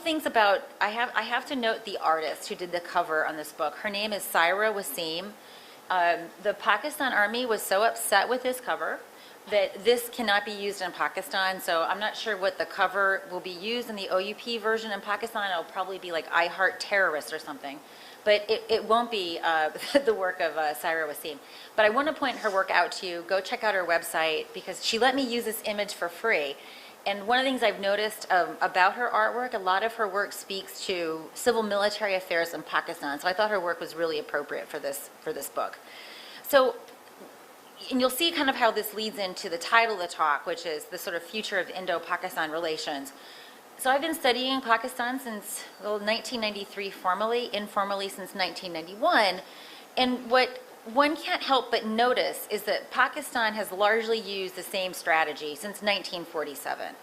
things about, I have to note the artist who did the cover on this book. Her name is Saira Wasim. The Pakistan Army was so upset with this cover that this cannot be used in Pakistan, so I'm not sure what the cover will be used in the OUP version in Pakistan. It'll probably be like I Heart Terrorists or something, but it won't be the work of Saira Wasim. But I want to point her work out to you. Go check out her website because she let me use this image for free. And one of the things I've noticed about her artwork, a lot of her work speaks to civil military affairs in Pakistan. So I thought her work was really appropriate for this book. So, and you'll see kind of how this leads into the title of the talk, which is the sort of future of Indo-Pakistan relations. So I've been studying Pakistan since 1993 formally, informally since 1991. And what one can't help but notice is that Pakistan has largely used the same strategy since 1947.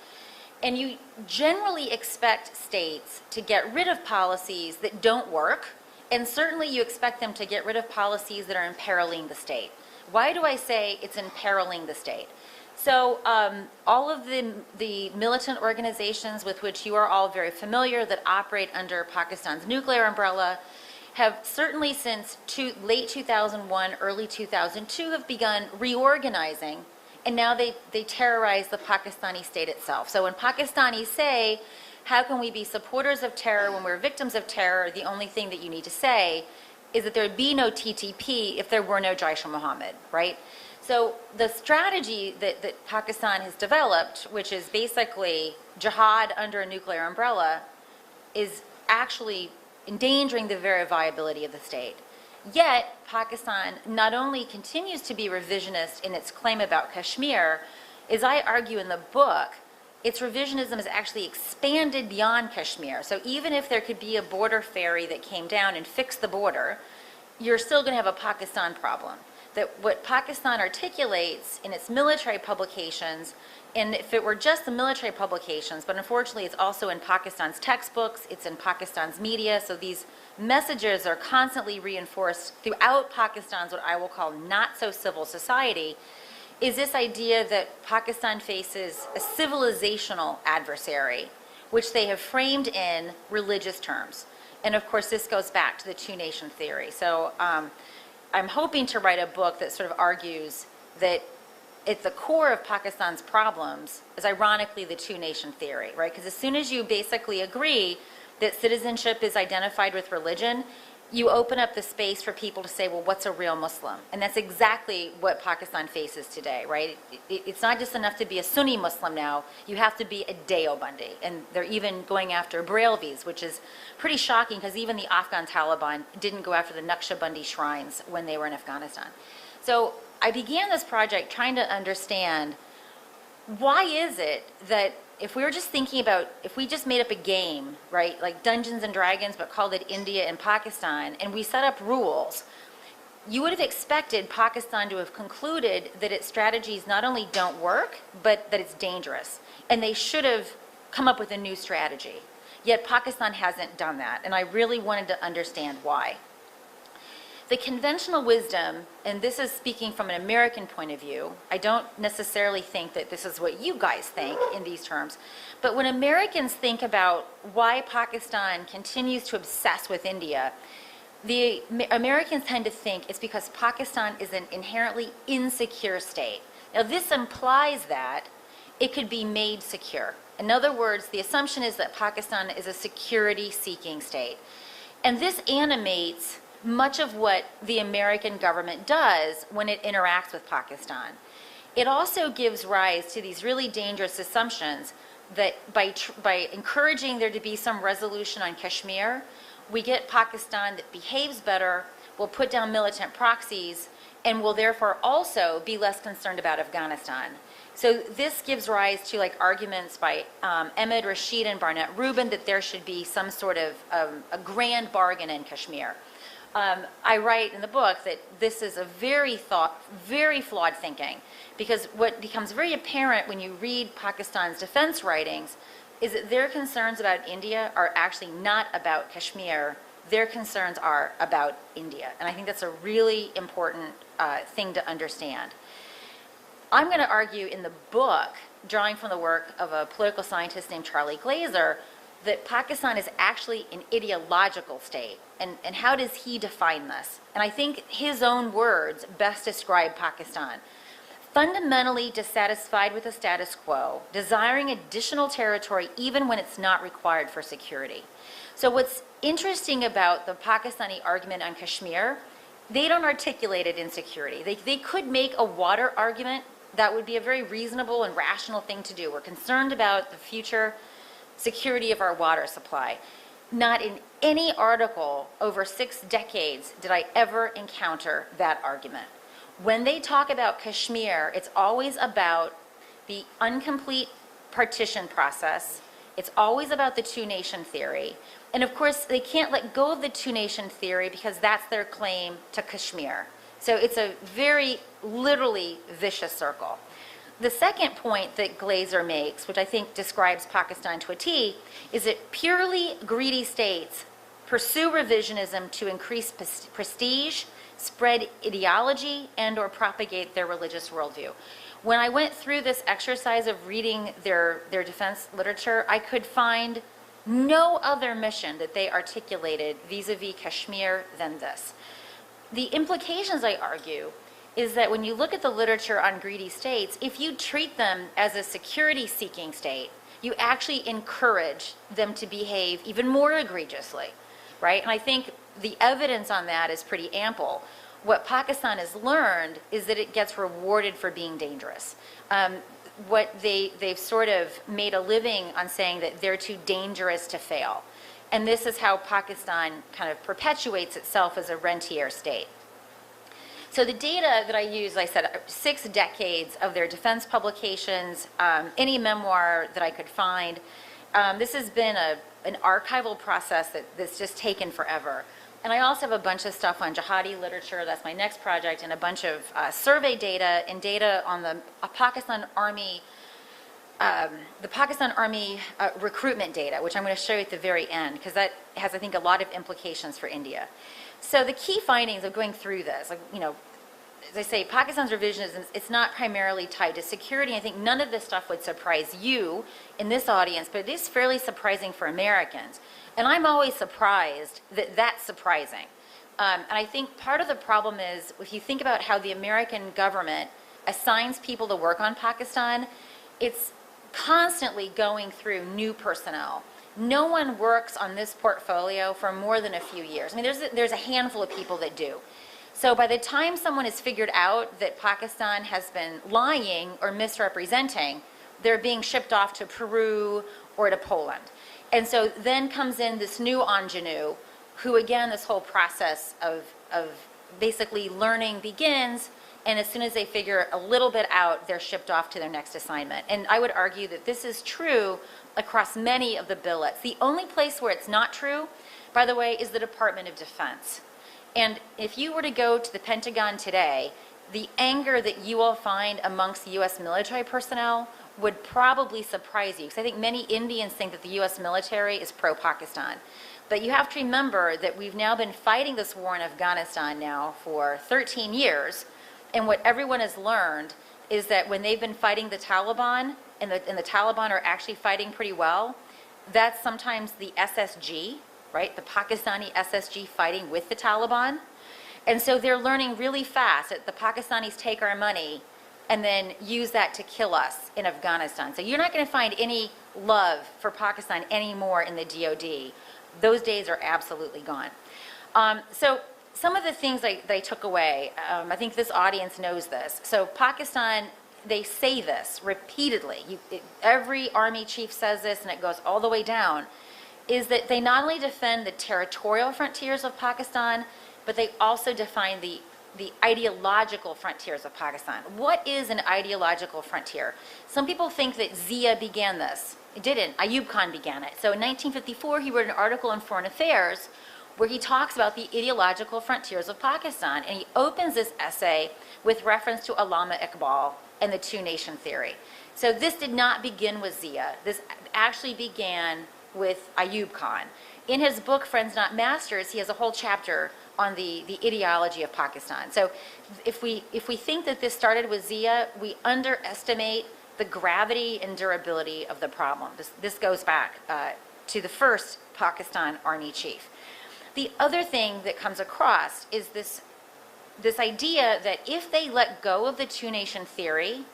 And you generally expect states to get rid of policies that don't work, and certainly you expect them to get rid of policies that are imperiling the state. Why do I say it's imperiling the state? So all of the militant organizations with which you are all very familiar that operate under Pakistan's nuclear umbrella have certainly since late 2001, early 2002 have begun reorganizing, and now they terrorize the Pakistani state itself. So when Pakistanis say, how can we be supporters of terror when we're victims of terror, the only thing that you need to say is that there'd be no TTP if there were no Jaish-e-Mohammed, right? So the strategy that Pakistan has developed, which is basically jihad under a nuclear umbrella, is actually endangering the very viability of the state. Yet, Pakistan not only continues to be revisionist in its claim about Kashmir, as I argue in the book, its revisionism has actually expanded beyond Kashmir. So even if there could be a border ferry that came down and fixed the border, you're still going to have a Pakistan problem. That what Pakistan articulates in its military publications, and if it were just the military publications, but unfortunately it's also in Pakistan's textbooks, it's in Pakistan's media, so these messages are constantly reinforced throughout Pakistan's what I will call not so civil society, is this idea that Pakistan faces a civilizational adversary, which they have framed in religious terms. And of course this goes back to the two-nation theory. So I'm hoping to write a book that sort of argues that at the core of Pakistan's problems is ironically the two-nation theory, right? Because as soon as you basically agree that citizenship is identified with religion, you open up the space for people to say, well, what's a real Muslim? And that's exactly what Pakistan faces today, right? It's not just enough to be a Sunni Muslim now, you have to be a Deobandi. And they're even going after Brailvis, which is pretty shocking because even the Afghan Taliban didn't go after the Naqshbandi shrines when they were in Afghanistan. So I began this project trying to understand why is it that if we were just thinking about, if we just made up a game, right, like Dungeons and Dragons, but called it India and Pakistan, and we set up rules, you would have expected Pakistan to have concluded that its strategies not only don't work, but that it's dangerous. And they should have come up with a new strategy. Yet Pakistan hasn't done that, and I really wanted to understand why. The conventional wisdom, and this is speaking from an American point of view, I don't necessarily think that this is what you guys think in these terms, but when Americans think about why Pakistan continues to obsess with India, the Americans tend to think it's because Pakistan is an inherently insecure state. Now this implies that it could be made secure. In other words, the assumption is that Pakistan is a security-seeking state. And this animates much of what the American government does when it interacts with Pakistan. It also gives rise to these really dangerous assumptions that by encouraging there to be some resolution on Kashmir, we get Pakistan that behaves better, will put down militant proxies, and will therefore also be less concerned about Afghanistan. So this gives rise to like arguments by Ahmed Rashid and Barnett Rubin that there should be some sort of a grand bargain in Kashmir. I write in the book that this is a very flawed thinking, because what becomes very apparent when you read Pakistan's defense writings is that their concerns about India are actually not about Kashmir. Their concerns are about India. And I think that's a really important thing to understand. I'm going to argue in the book, drawing from the work of a political scientist named Charlie Glazer, that Pakistan is actually an ideological state. And how does he define this? And I think his own words best describe Pakistan. Fundamentally dissatisfied with the status quo, desiring additional territory even when it's not required for security. So what's interesting about the Pakistani argument on Kashmir, they don't articulate it in security. They could make a water argument. That would be a very reasonable and rational thing to do. We're concerned about the future security of our water supply. Not in any article over 6 decades did I ever encounter that argument. When they talk about Kashmir, it's always about the incomplete partition process. It's always about the two-nation theory. And of course, they can't let go of the two-nation theory because that's their claim to Kashmir. So it's a very literally vicious circle. The second point that Glazer makes, which I think describes Pakistan to a T, is that purely greedy states pursue revisionism to increase prestige, spread ideology, and or propagate their religious worldview. When I went through this exercise of reading their defense literature, I could find no other mission that they articulated vis-a-vis Kashmir than this. The implications, I argue, is that when you look at the literature on greedy states, if you treat them as a security-seeking state, you actually encourage them to behave even more egregiously, right? And I think the evidence on that is pretty ample. What Pakistan has learned is that it gets rewarded for being dangerous. What they've sort of made a living on saying that they're too dangerous to fail. And this is how Pakistan kind of perpetuates itself as a rentier state. So the data that I use, like I said, 6 decades of their defense publications, any memoir that I could find. This has been an archival process that's just taken forever. And I also have a bunch of stuff on jihadi literature, that's my next project, and a bunch of survey data and data on the Pakistan Army recruitment data, which I'm going to show you at the very end, because that has, I think, a lot of implications for India. So the key findings of going through this, like, you know, as I say, Pakistan's revisionism, it's not primarily tied to security. I think none of this stuff would surprise you in this audience, but it is fairly surprising for Americans. And I'm always surprised that that's surprising. And I think part of the problem is, if you think about how the American government assigns people to work on Pakistan, it's constantly going through new personnel. No one works on this portfolio for more than a few years. I mean, there's a handful of people that do. So by the time someone has figured out that Pakistan has been lying or misrepresenting, they're being shipped off to Peru or to Poland. And so then comes in this new ingenue, who again, this whole process of basically learning begins, and as soon as they figure a little bit out, they're shipped off to their next assignment. And I would argue that this is true across many of the billets. The only place where it's not true, by the way, is the Department of Defense. And if you were to go to the Pentagon today, the anger that you will find amongst the U.S. military personnel would probably surprise you, because I think many Indians think that the U.S. military is pro-Pakistan. But you have to remember that we've now been fighting this war in Afghanistan now for 13 years, and what everyone has learned is that when they've been fighting the Taliban, and the Taliban are actually fighting pretty well, that's sometimes the SSG, right? The Pakistani SSG fighting with the Taliban. And so they're learning really fast that the Pakistanis take our money and then use that to kill us in Afghanistan. So you're not going to find any love for Pakistan anymore in the DoD. Those days are absolutely gone. So some of the things that I took away, I think this audience knows this. So Pakistan, they say this repeatedly. Every army chief says this, and it goes all the way down, is that they not only defend the territorial frontiers of Pakistan, but they also define the ideological frontiers of Pakistan. What is an ideological frontier? Some people think that Zia began this. It didn't. Ayub Khan began it. So in 1954, he wrote an article in Foreign Affairs where he talks about the ideological frontiers of Pakistan. And he opens this essay with reference to Allama Iqbal and the two-nation theory. So this did not begin with Zia. This actually began with Ayub Khan. In his book, Friends Not Masters, he has a whole chapter on the ideology of Pakistan. So if we think that this started with Zia, we underestimate the gravity and durability of the problem. This goes back to the first Pakistan army chief. The other thing that comes across is this idea that if they let go of the two-nation theory,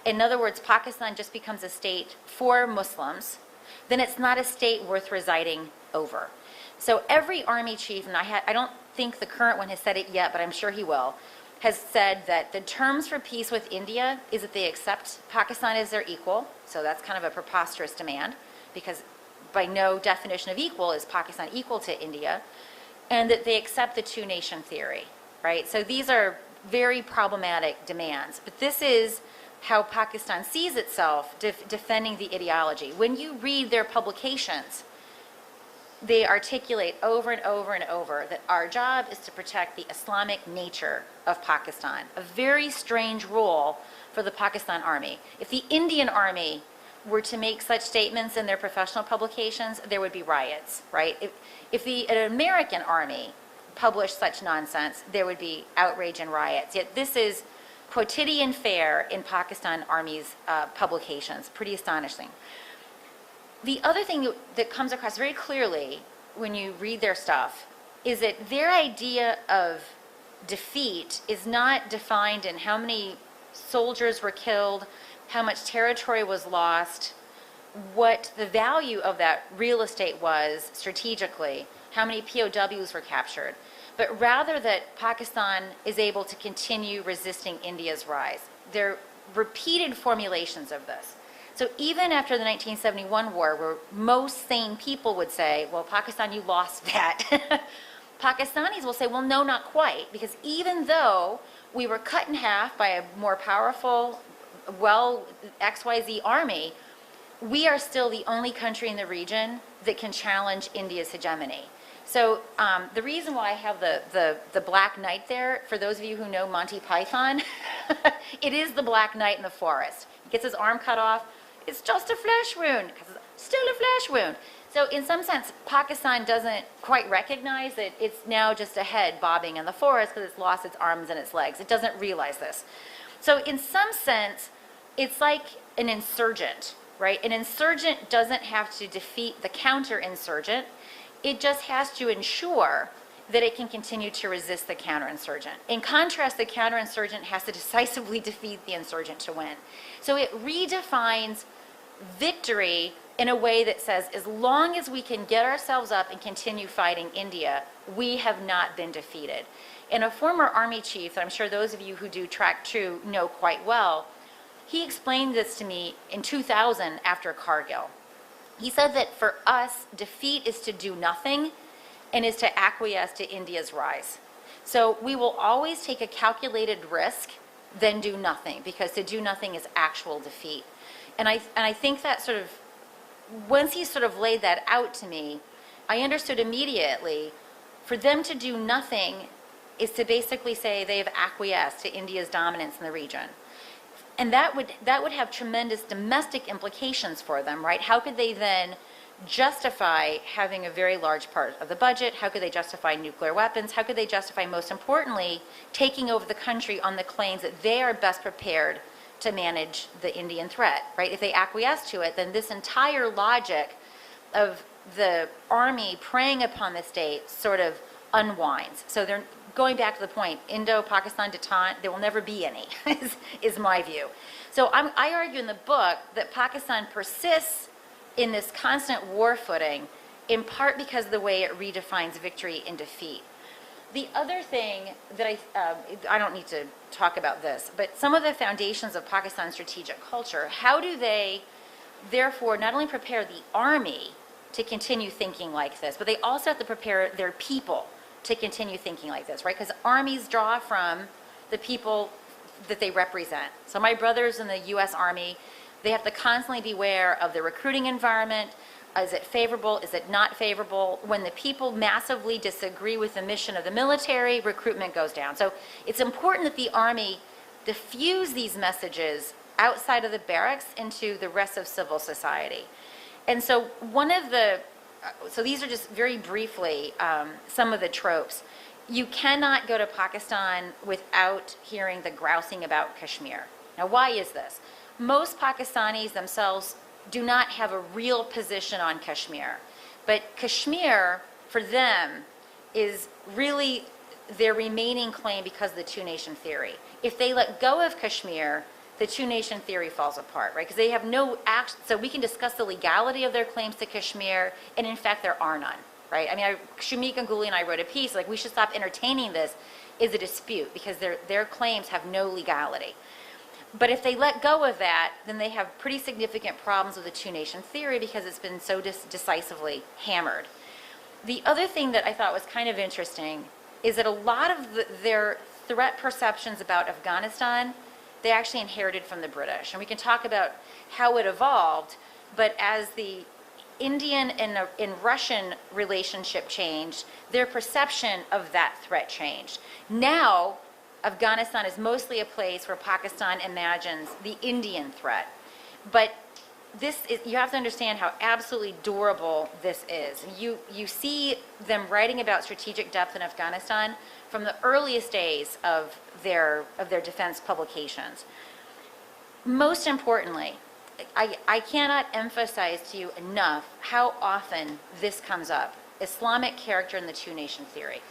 in other words, Pakistan just becomes a state for Muslims, then it's not a state worth residing over. So every army chief, and I don't think the current one has said it yet, but I'm sure he will, has said that the terms for peace with India is that they accept Pakistan as their equal. So that's kind of a preposterous demand, because by no definition of equal is Pakistan equal to India, and that they accept the two-nation theory, right? So these are very problematic demands. But this is how Pakistan sees itself defending the ideology. When you read their publications, they articulate over and over and over that our job is to protect the Islamic nature of Pakistan, a very strange role for the Pakistan army. If the Indian army were to make such statements in their professional publications, there would be riots, right? If an American army published such nonsense, there would be outrage and riots. Yet this is quotidian fare in Pakistan Army's publications. Pretty astonishing. The other thing that comes across very clearly when you read their stuff is that their idea of defeat is not defined in how many soldiers were killed, how much territory was lost, what the value of that real estate was strategically, how many POWs were captured, but rather that Pakistan is able to continue resisting India's rise. There are repeated formulations of this. So even after the 1971 war, where most sane people would say, well, Pakistan, you lost that, Pakistanis will say, well, no, not quite, because even though we were cut in half by a more powerful, XYZ army, we are still the only country in the region that can challenge India's hegemony. So the reason why I have the Black Knight there, for those of you who know Monty Python, it is the Black Knight in the forest. He gets his arm cut off. It's just a flesh wound, because it's still a flesh wound. So in some sense, Pakistan doesn't quite recognize that it's now just a head bobbing in the forest because it's lost its arms and its legs. It doesn't realize this. So in some sense, it's like an insurgent, right? An insurgent doesn't have to defeat the counterinsurgent. It just has to ensure that it can continue to resist the counterinsurgent. In contrast, the counterinsurgent has to decisively defeat the insurgent to win. So it redefines victory in a way that says, as long as we can get ourselves up and continue fighting India, we have not been defeated. And a former army chief, that I'm sure those of you who do track true know quite well, he explained this to me in 2000 after Kargil. He said that for us, defeat is to do nothing and is to acquiesce to India's rise. So we will always take a calculated risk, then do nothing, because to do nothing is actual defeat. And I think that sort of, once he sort of laid that out to me, I understood immediately, for them to do nothing is to basically say they have acquiesced to India's dominance in the region. And that would have tremendous domestic implications for them, right? How could they then justify having a very large part of the budget? How could they justify nuclear weapons? How could they justify, most importantly, taking over the country on the claims that they are best prepared to manage the Indian threat, right? If they acquiesce to it, then this entire logic of the army preying upon the state sort of unwinds. So they're going back to the point, Indo-Pakistan detente, there will never be any, is my view. So I argue in the book that Pakistan persists in this constant war footing, in part because of the way it redefines victory and defeat. The other thing that I don't need to talk about this, but some of the foundations of Pakistan's strategic culture, how do they therefore not only prepare the army to continue thinking like this, but they also have to prepare their people to continue thinking like this, right? Because armies draw from the people that they represent. So my brothers in the U.S. Army, they have to constantly be aware of the recruiting environment. Is it favorable? Is it not favorable? When the people massively disagree with the mission of the military, recruitment goes down. So it's important that the Army diffuse these messages outside of the barracks into the rest of civil society. And so so these are just very briefly some of the tropes. You cannot go to Pakistan without hearing the grousing about Kashmir. Now, why is this? Most Pakistanis themselves do not have a real position on Kashmir. But Kashmir, for them, is really their remaining claim because of the two-nation theory. If they let go of Kashmir, the two-nation theory falls apart, right? Because they have no action. So we can discuss the legality of their claims to Kashmir, and in fact, there are none, right? I mean, Shumik Ganguly and I wrote a piece, like, we should stop entertaining this is a dispute because their claims have no legality. But if they let go of that, then they have pretty significant problems with the two-nation theory because it's been so decisively hammered. The other thing that I thought was kind of interesting is that a lot of their threat perceptions about Afghanistan, they actually inherited from the British. And we can talk about how it evolved, but as the Indian and Russian relationship changed, their perception of that threat changed. Now, Afghanistan is mostly a place where Pakistan imagines the Indian threat. But you have to understand how absolutely durable this is. You see them writing about strategic depth in Afghanistan from the earliest days of their defense publications. Most importantly, I cannot emphasize to you enough how often this comes up, Islamic character in the two-nation theory.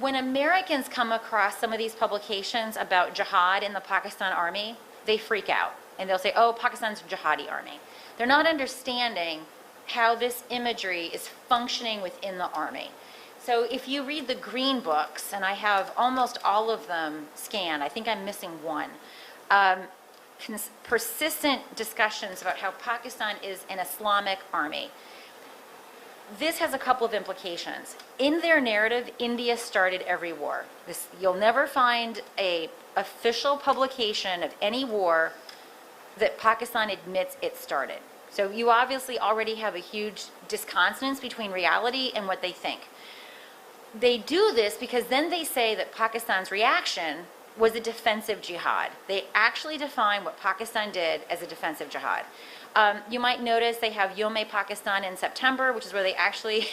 When Americans come across some of these publications about jihad in the Pakistan army, they freak out. And they'll say, oh, Pakistan's a jihadi army. They're not understanding how this imagery is functioning within the army. So if you read the green books, and I have almost all of them scanned, I think I'm missing one, persistent discussions about how Pakistan is an Islamic army. This has a couple of implications. In their narrative, India started every war. You'll never find an official publication of any war that Pakistan admits it started. So you obviously already have a huge disconsonance between reality and what they think. They do this because then they say that Pakistan's reaction was a defensive jihad. They actually define what Pakistan did as a defensive jihad. You might notice they have Yom-e-Pakistan in September, which is where they actually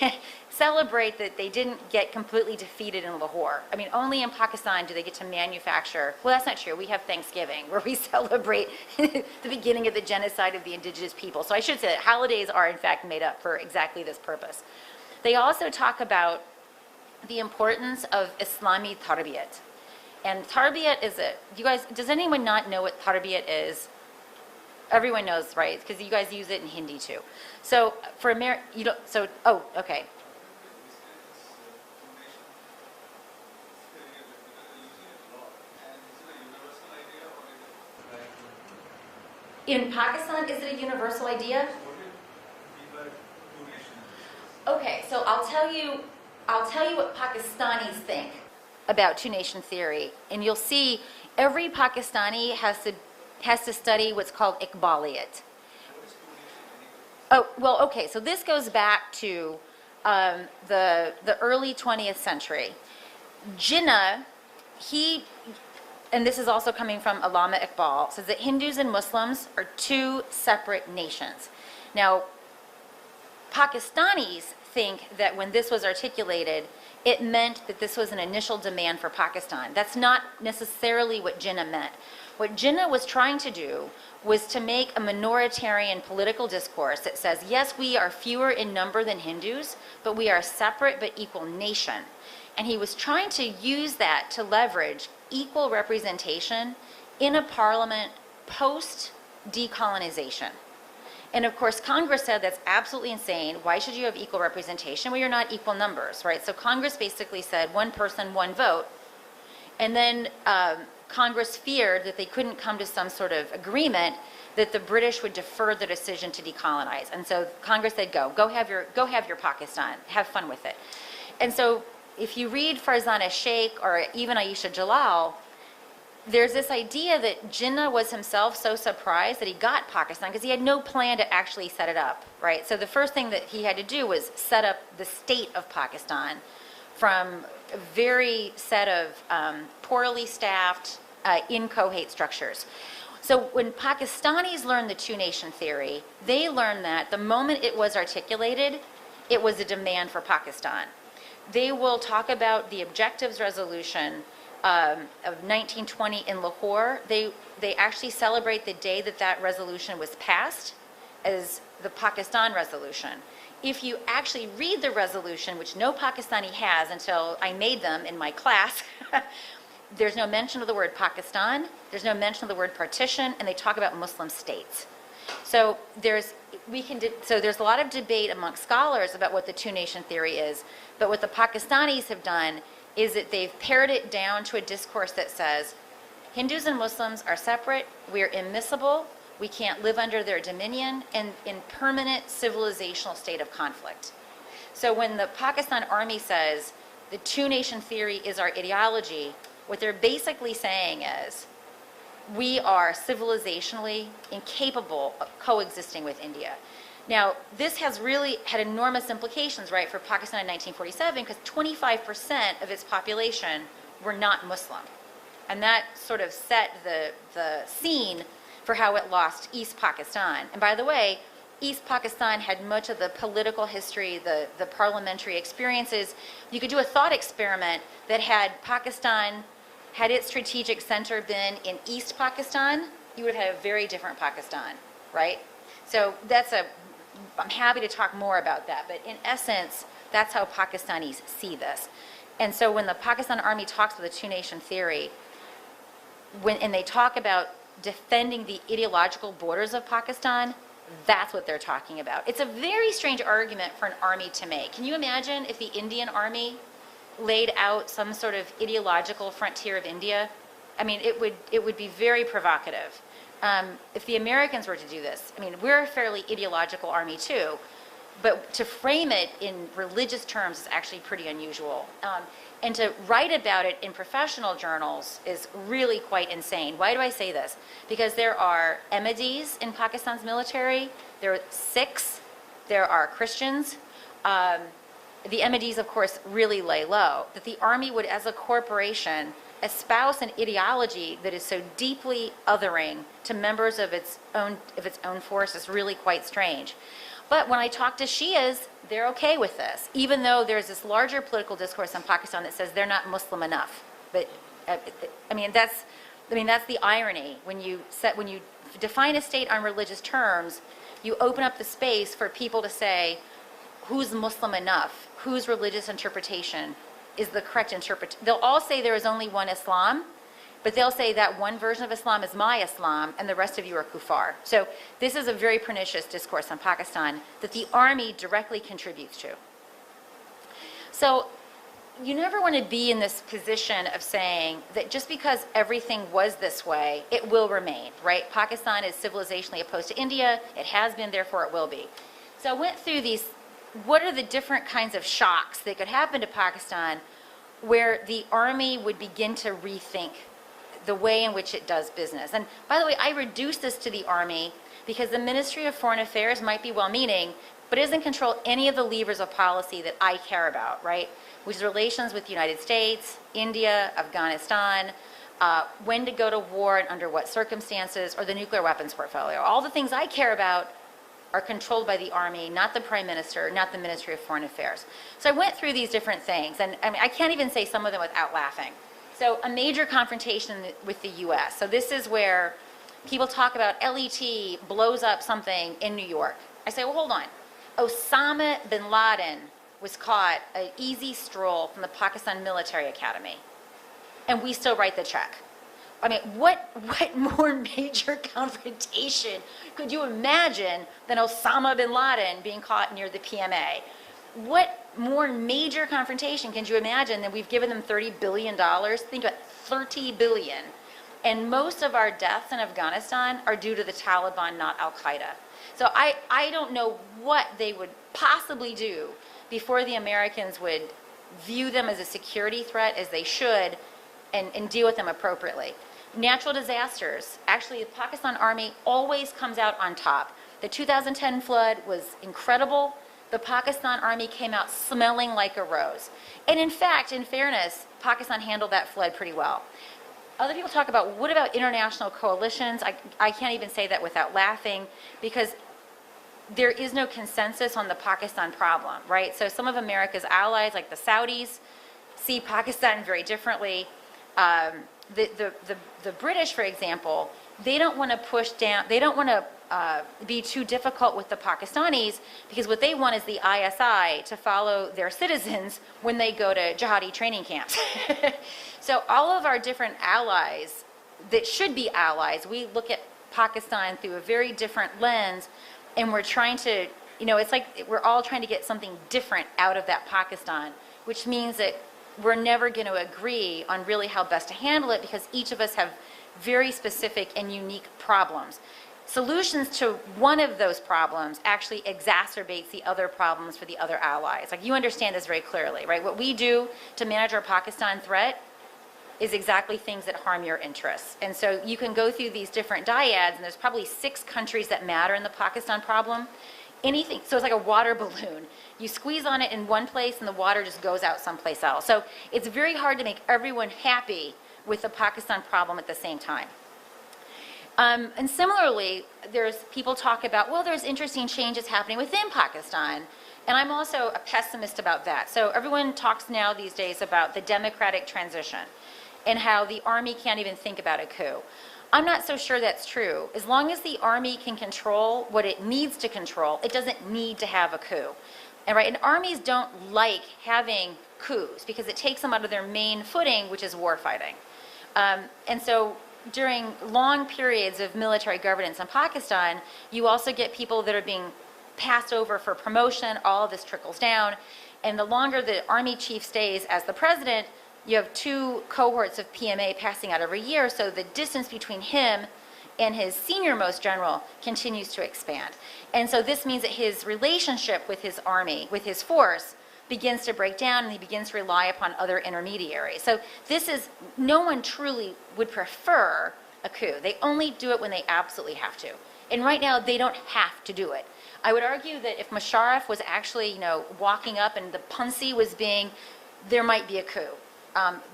celebrate that they didn't get completely defeated in Lahore. I mean, only in Pakistan do they get to manufacture. Well, that's not true. We have Thanksgiving, where we celebrate the beginning of the genocide of the indigenous people. So I should say that holidays are, in fact, made up for exactly this purpose. They also talk about the importance of Islami tarbiyat. And tarbiyat is you guys, does anyone not know what tarbiyat is? Everyone knows, right? Because you guys use it in Hindi too. So for you don't, so, oh, okay. In Pakistan, is it a universal idea? Okay, so I'll tell you what Pakistanis think about two-nation theory, and you'll see every Pakistani has to study what's called Iqbaliyat. Oh, well, okay, so this goes back to the early 20th century. Jinnah, and this is also coming from Allama Iqbal, says that Hindus and Muslims are two separate nations. Now, Pakistanis think that when this was articulated, it meant that this was an initial demand for Pakistan. That's not necessarily what Jinnah meant. What Jinnah was trying to do was to make a minoritarian political discourse that says, yes, we are fewer in number than Hindus, but we are a separate but equal nation. And he was trying to use that to leverage equal representation in a parliament post-decolonization. And of course, Congress said that's absolutely insane. Why should you have equal representation? Well, you're not equal numbers, right? So Congress basically said one person, one vote. And then Congress feared that they couldn't come to some sort of agreement that the British would defer the decision to decolonize. And so Congress said, go have your Pakistan, have fun with it. And so if you read Farzana Sheikh or even Aisha Jalal, there's this idea that Jinnah was himself so surprised that he got Pakistan because he had no plan to actually set it up, right? So the first thing that he had to do was set up the state of Pakistan from a very set of poorly staffed, inchoate structures. So when Pakistanis learned the two-nation theory, they learned that the moment it was articulated, it was a demand for Pakistan. They will talk about the objectives resolution of 1920 in Lahore. They actually celebrate the day that resolution was passed as the Pakistan resolution. if you actually read the resolution, which no Pakistani has until I made them in my class, there's no mention of the word Pakistan, there's no mention of the word partition, and they talk about Muslim states. So there's a lot of debate amongst scholars about what the two-nation theory is, but what the Pakistanis have done is that they've pared it down to a discourse that says Hindus and Muslims are separate, we're immiscible, we can't live under their dominion, and in permanent civilizational state of conflict. So when the Pakistan army says the two-nation theory is our ideology, what they're basically saying is we are civilizationally incapable of coexisting with India. Now, this has really had enormous implications, right, for Pakistan in 1947, because 25% of its population were not Muslim. And that sort of set the scene for how it lost East Pakistan. And by the way, East Pakistan had much of the political history, the parliamentary experiences. You could do a thought experiment that had Pakistan, had its strategic center been in East Pakistan, you would have had a very different Pakistan, right? So I'm happy to talk more about that, but in essence, that's how Pakistanis see this. And so when the Pakistan army talks about the two-nation theory, and they talk about defending the ideological borders of Pakistan, that's what they're talking about. It's a very strange argument for an army to make. Can you imagine if the Indian army laid out some sort of ideological frontier of India? I mean, it would be very provocative. If the Americans were to do this, I mean, we're a fairly ideological army too, but to frame it in religious terms is actually pretty unusual. And to write about it in professional journals is really quite insane. Why do I say this? Because there are Ahmadis in Pakistan's military, there are Sikhs, there are Christians. The Ahmadis, of course, really lay low. That the army would, as a corporation, espouse an ideology that is so deeply othering to members of its own force is really quite strange. But when I talk to Shias, they're okay with this, even though there's this larger political discourse in Pakistan that says they're not Muslim enough. But that's the irony. When you define a state on religious terms, you open up the space for people to say, who's Muslim enough? Whose religious interpretation is the correct interpretation? They'll all say there is only one Islam, but they'll say that one version of Islam is my Islam, and the rest of you are kuffar. So this is a very pernicious discourse on Pakistan that the army directly contributes to. So you never want to be in this position of saying that just because everything was this way, it will remain, right? Pakistan is civilizationally opposed to India. It has been, therefore it will be. So I went through these, what are the different kinds of shocks that could happen to Pakistan where the army would begin to rethink the way in which it does business. And by the way, I reduce this to the army because the Ministry of Foreign Affairs might be well-meaning, but it doesn't control any of the levers of policy that I care about, right? Which is relations with the United States, India, Afghanistan, when to go to war and under what circumstances, or the nuclear weapons portfolio. All the things I care about are controlled by the army, not the prime minister, not the Ministry of Foreign Affairs. So I went through these different things, and I mean, I can't even say some of them without laughing. So a major confrontation with the U.S. So this is where people talk about LET blows up something in New York. I say, well, hold on. Osama bin Laden was caught an easy stroll from the Pakistan Military Academy, and we still write the check. I mean, what more major confrontation could you imagine than Osama bin Laden being caught near the PMA? What more major confrontation can you imagine than we've given them $30 billion? Think about $30 billion. And most of our deaths in Afghanistan are due to the Taliban, not Al-Qaeda. So I don't know what they would possibly do before the Americans would view them as a security threat, as they should, and deal with them appropriately. Natural disasters. Actually, the Pakistan Army always comes out on top. The 2010 flood was incredible. The Pakistan Army came out smelling like a rose. And in fact, in fairness, Pakistan handled that flood pretty well. Other people talk about, what about international coalitions? I can't even say that without laughing, because there is no consensus on the Pakistan problem, right? So some of America's allies, like the Saudis, see Pakistan very differently. The British, for example, they don't want to push down, they don't want to be too difficult with the Pakistanis, because what they want is the ISI to follow their citizens when they go to jihadi training camps. So all of our different allies that should be allies, we look at Pakistan through a very different lens, and we're trying to, it's like we're all trying to get something different out of that Pakistan, which means that we're never going to agree on really how best to handle it, because each of us have very specific and unique problems. Solutions to one of those problems actually exacerbates the other problems for the other allies. Like, you understand this very clearly, right? What we do to manage our Pakistan threat is exactly things that harm your interests. And so you can go through these different dyads, and there's probably 6 countries that matter in the Pakistan problem. Anything, so it's like a water balloon. You squeeze on it in one place and the water just goes out someplace else. So it's very hard to make everyone happy with the Pakistan problem at the same time. And similarly, there's people talk about, well, there's interesting changes happening within Pakistan. And I'm also a pessimist about that. So everyone talks now these days about the democratic transition and how the army can't even think about a coup. I'm not so sure that's true. As long as the army can control what it needs to control, it doesn't need to have a coup. And armies don't like having coups because it takes them out of their main footing, which is war fighting. And so during long periods of military governance in Pakistan, you also get people that are being passed over for promotion. All of this trickles down. And the longer the army chief stays as the president, you have 2 cohorts of PMA passing out every year, so the distance between him and his senior-most general continues to expand. And so this means that his relationship with his army, with his force, begins to break down, and he begins to rely upon other intermediaries. So this is, no one truly would prefer a coup. They only do it when they absolutely have to. And right now, they don't have to do it. I would argue that if Musharraf was actually, walking up and the Punsi was being, there might be a coup.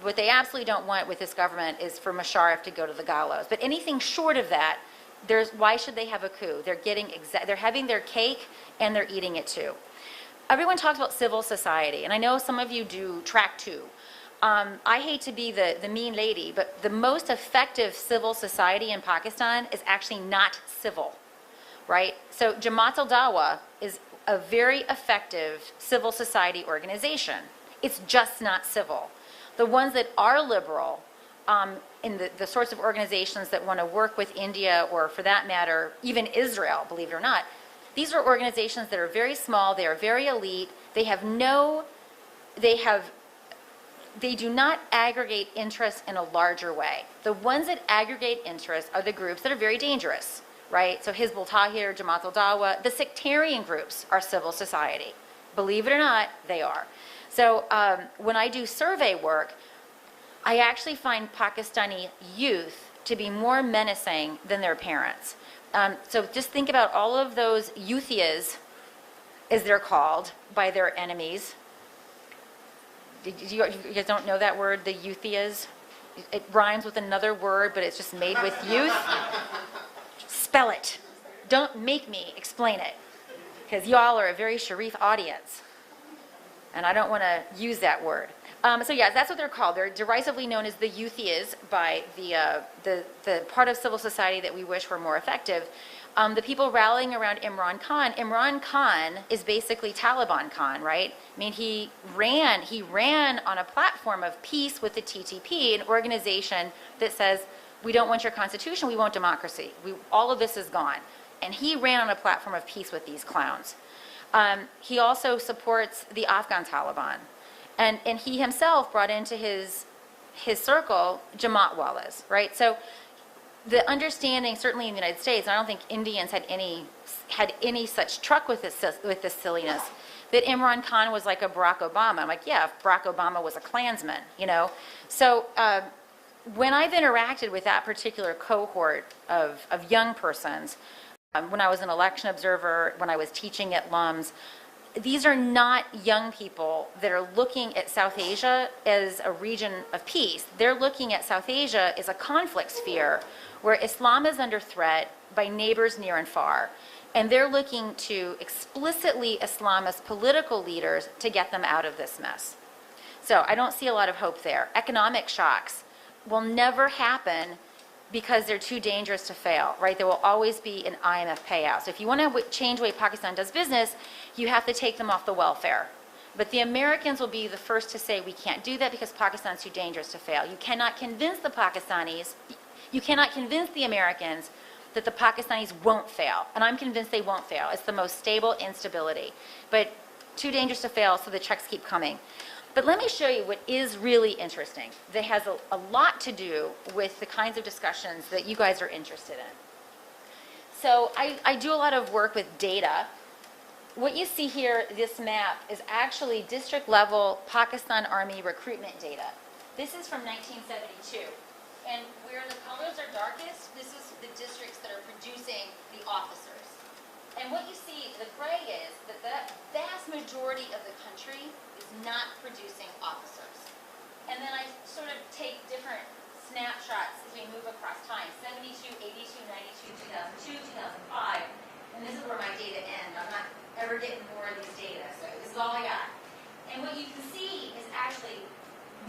What they absolutely don't want with this government is for Musharraf to go to the gallows. But anything short of that, why should they have a coup? They're having their cake and they're eating it too. Everyone talks about civil society, and I know some of you do track too. I hate to be the mean lady, but the most effective civil society in Pakistan is actually not civil, right? So Jamaat al-Dawa is a very effective civil society organization. It's just not civil. The ones that are liberal, in the sorts of organizations that want to work with India, or for that matter, even Israel, believe it or not, these are organizations that are very small, they are very elite, they do not aggregate interests in a larger way. The ones that aggregate interests are the groups that are very dangerous, right? So Hizb ut-Tahrir, Jamaat al-Dawa, the sectarian groups are civil society. Believe it or not, they are. So when I do survey work, I actually find Pakistani youth to be more menacing than their parents. So just think about all of those youthias, as they're called by their enemies. You guys don't know that word, the youthias? It rhymes with another word, but it's just made with youth. Spell it. Don't make me explain it, because y'all are a very Sharif audience. And I don't want to use that word. So yeah, that's what they're called. They're derisively known as the youthias by the part of civil society that we wish were more effective. The people rallying around Imran Khan is basically Taliban Khan, right? I mean, he ran on a platform of peace with the TTP, an organization that says, we don't want your constitution, we want democracy. All of this is gone. And he ran on a platform of peace with these clowns. He also supports the Afghan Taliban. And he himself brought into his circle Jamaat Walas, right? So the understanding, certainly in the United States, and I don't think Indians had any such truck with this silliness, that Imran Khan was like a Barack Obama. I'm like, yeah, if Barack Obama was a Klansman, So when I've interacted with that particular cohort of young persons, when I was an election observer, when I was teaching at LUMS, these are not young people that are looking at South Asia as a region of peace. They're looking at South Asia as a conflict sphere where Islam is under threat by neighbors near and far. And they're looking to explicitly Islamist political leaders to get them out of this mess. So I don't see a lot of hope there. Economic shocks will never happen because they're too dangerous to fail, right? There will always be an IMF payout. So if you want to change the way Pakistan does business, you have to take them off the welfare. But the Americans will be the first to say we can't do that because Pakistan's too dangerous to fail. You cannot convince the Pakistanis, you cannot convince the Americans that the Pakistanis won't fail. And I'm convinced they won't fail. It's the most stable instability. But too dangerous to fail, so the checks keep coming. But let me show you what is really interesting that has a lot to do with the kinds of discussions that you guys are interested in. So I do a lot of work with data. What you see here, this map, is actually district-level Pakistan Army recruitment data. This is from 1972. And where the colors are darkest, this is the districts that are producing the officers. And what you see, the gray is that the vast majority of the country is not producing officers. And then I sort of take different snapshots as we move across time, 72, 82, 92, 2002, 2005. And this is where my data end. I'm not ever getting more of these data, so this is all I got. And what you can see is actually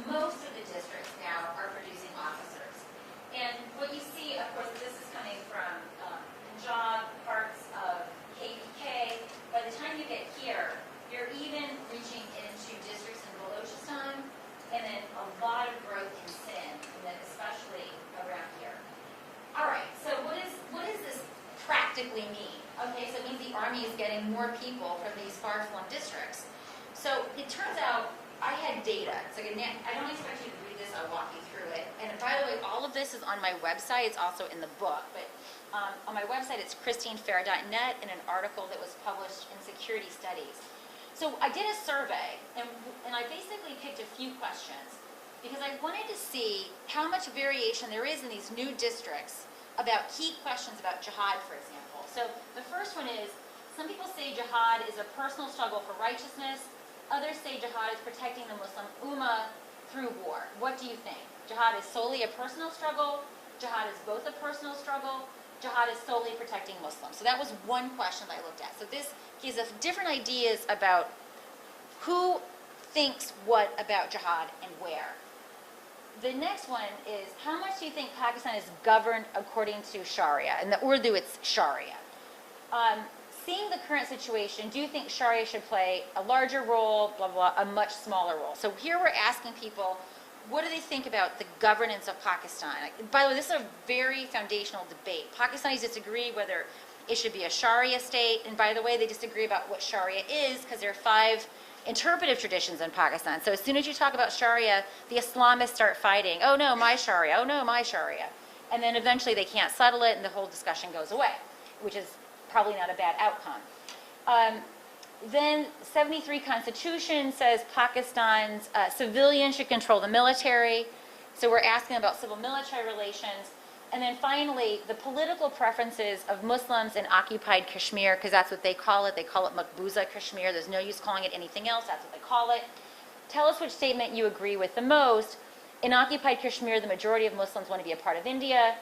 most of the districts now are producing officers. And what you see, of course, this is coming from Punjab, parts of KPK. By the time you get here, you're even reaching into districts in Balochistan, and then a lot of growth in Sindh, and then especially around here. All right, so what does this practically mean? Okay, so it means the Army is getting more people from these far-flung districts. So it turns out I had data. So again, I don't expect you to read this, I'll walk you through it. And by the way, all of this is on my website. It's also in the book. But on my website, it's christinefair.net in an article that was published in Security Studies. So I did a survey, and I basically picked a few questions because I wanted to see how much variation there is in these new districts about key questions about jihad, for example. So the first one is, some people say jihad is a personal struggle for righteousness. Others say jihad is protecting the Muslim ummah through war. What do you think? Jihad is solely a personal struggle? Jihad is both a personal struggle? Jihad is solely protecting Muslims? So that was one question that I looked at. So this gives us different ideas about who thinks what about jihad and where. The next one is, how much do you think Pakistan is governed according to Sharia? In the Urdu, it's Sharia. Seeing the current situation, do you think Sharia should play a larger role, blah, blah, a much smaller role? So here we're asking people, what do they think about the governance of Pakistan? By the way, this is a very foundational debate. Pakistanis disagree whether it should be a Sharia state, and by the way, they disagree about what Sharia is because there are 5 interpretive traditions in Pakistan. So as soon as you talk about Sharia, the Islamists start fighting. Oh no, my Sharia. Oh no, my Sharia. And then eventually they can't settle it and the whole discussion goes away, which is probably not a bad outcome. Then 73 Constitution says Pakistan's civilians should control the military. So we're asking about civil-military relations. And then finally, the political preferences of Muslims in occupied Kashmir, because that's what they call it. They call it Maqbuza Kashmir. There's no use calling it anything else. That's what they call it. Tell us which statement you agree with the most. In occupied Kashmir, the majority of Muslims want to be a part of India,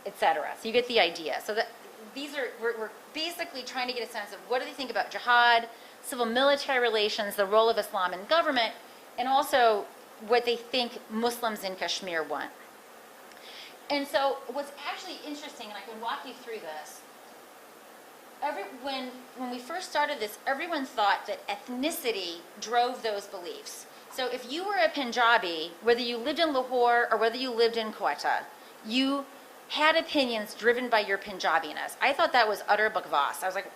etc. So you get the idea. So that we're basically trying to get a sense of what do they think about jihad, civil-military relations, the role of Islam in government, and also what they think Muslims in Kashmir want. And so what's actually interesting, and I can walk you through this, when we first started this, everyone thought that ethnicity drove those beliefs. So if you were a Punjabi, whether you lived in Lahore or whether you lived in Quetta, you had opinions driven by your Punjabiness. I thought that was utter bakwas. I was like,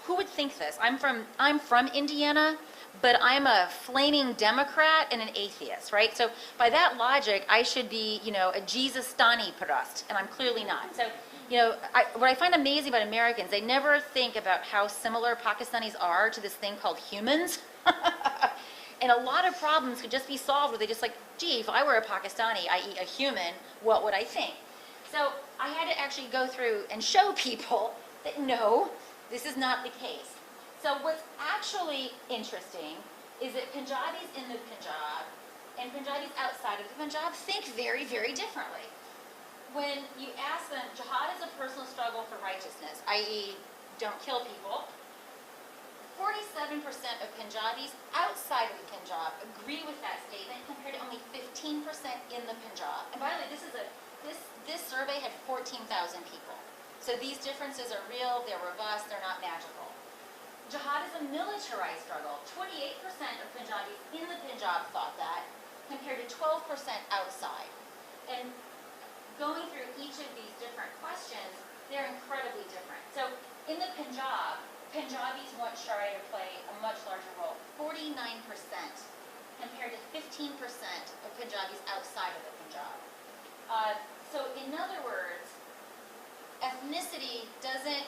who would think this? I'm from Indiana, but I'm a flaming Democrat and an atheist, right? So by that logic, I should be, a Jesus-stani parast, and I'm clearly not. So, what I find amazing about Americans, they never think about how similar Pakistanis are to this thing called humans. And a lot of problems could just be solved where they just like, gee, if I were a Pakistani, i.e. a human, what would I think? So I had to actually go through and show people that no, this is not the case. So what's actually interesting is that Punjabis in the Punjab and Punjabis outside of the Punjab think very, very differently. When you ask them, jihad is a personal struggle for righteousness, i.e. don't kill people, 47% of Punjabis outside of the Punjab agree with that statement compared to only 15% in the Punjab. And by the way, this this survey had 14,000 people. So these differences are real, they're robust, they're not magical. Jihad is a militarized struggle. 28% of Punjabis in the Punjab thought that, compared to 12% outside. And going through each of these different questions, they're incredibly different. So in the Punjab, Punjabis want Sharia to play a much larger role, 49%, compared to 15% of Punjabis outside of the Punjab. So in other words, ethnicity doesn't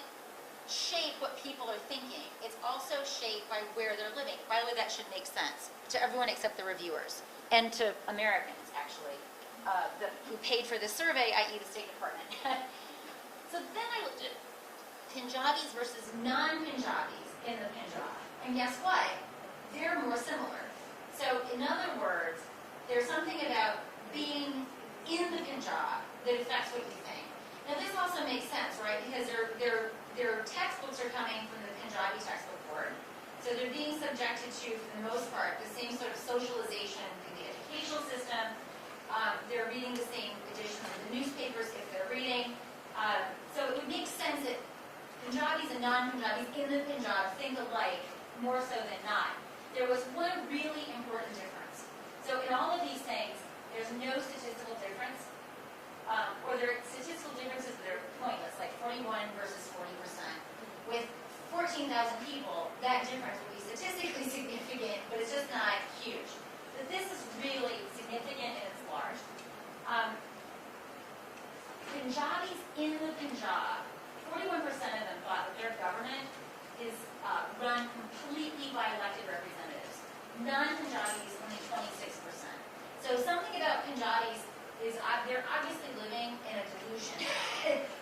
shape what people are thinking. It's also shaped by where they're living. By the way, that should make sense to everyone except the reviewers, and to Americans, actually, who paid for this survey, i.e. the State Department. So then I looked at Punjabis versus non-Punjabis in the Punjab. And guess what? They're more similar. So in other words, there's something about being in the Punjab that affects what you think. Now this also makes sense, right? Because their textbooks are coming from the Punjabi textbook board. So they're being subjected to, for the most part, the same sort of socialization through the educational system. They're reading the same editions of the newspapers if they're reading. So it would make sense that Punjabis and non-Punjabis in the Punjab think alike more so than not. There was one really important difference. So in all of these things, there's no statistical difference, or there are statistical differences that are pointless, like 41 versus 40%. With 14,000 people, that difference will be statistically significant, but it's just not huge. But this is really significant and it's large. Punjabis in the Punjab, 41% of them thought that their government is run completely by elected representatives. Non-Punjabis, only 26%. So something about Punjabis is they're obviously living in a delusion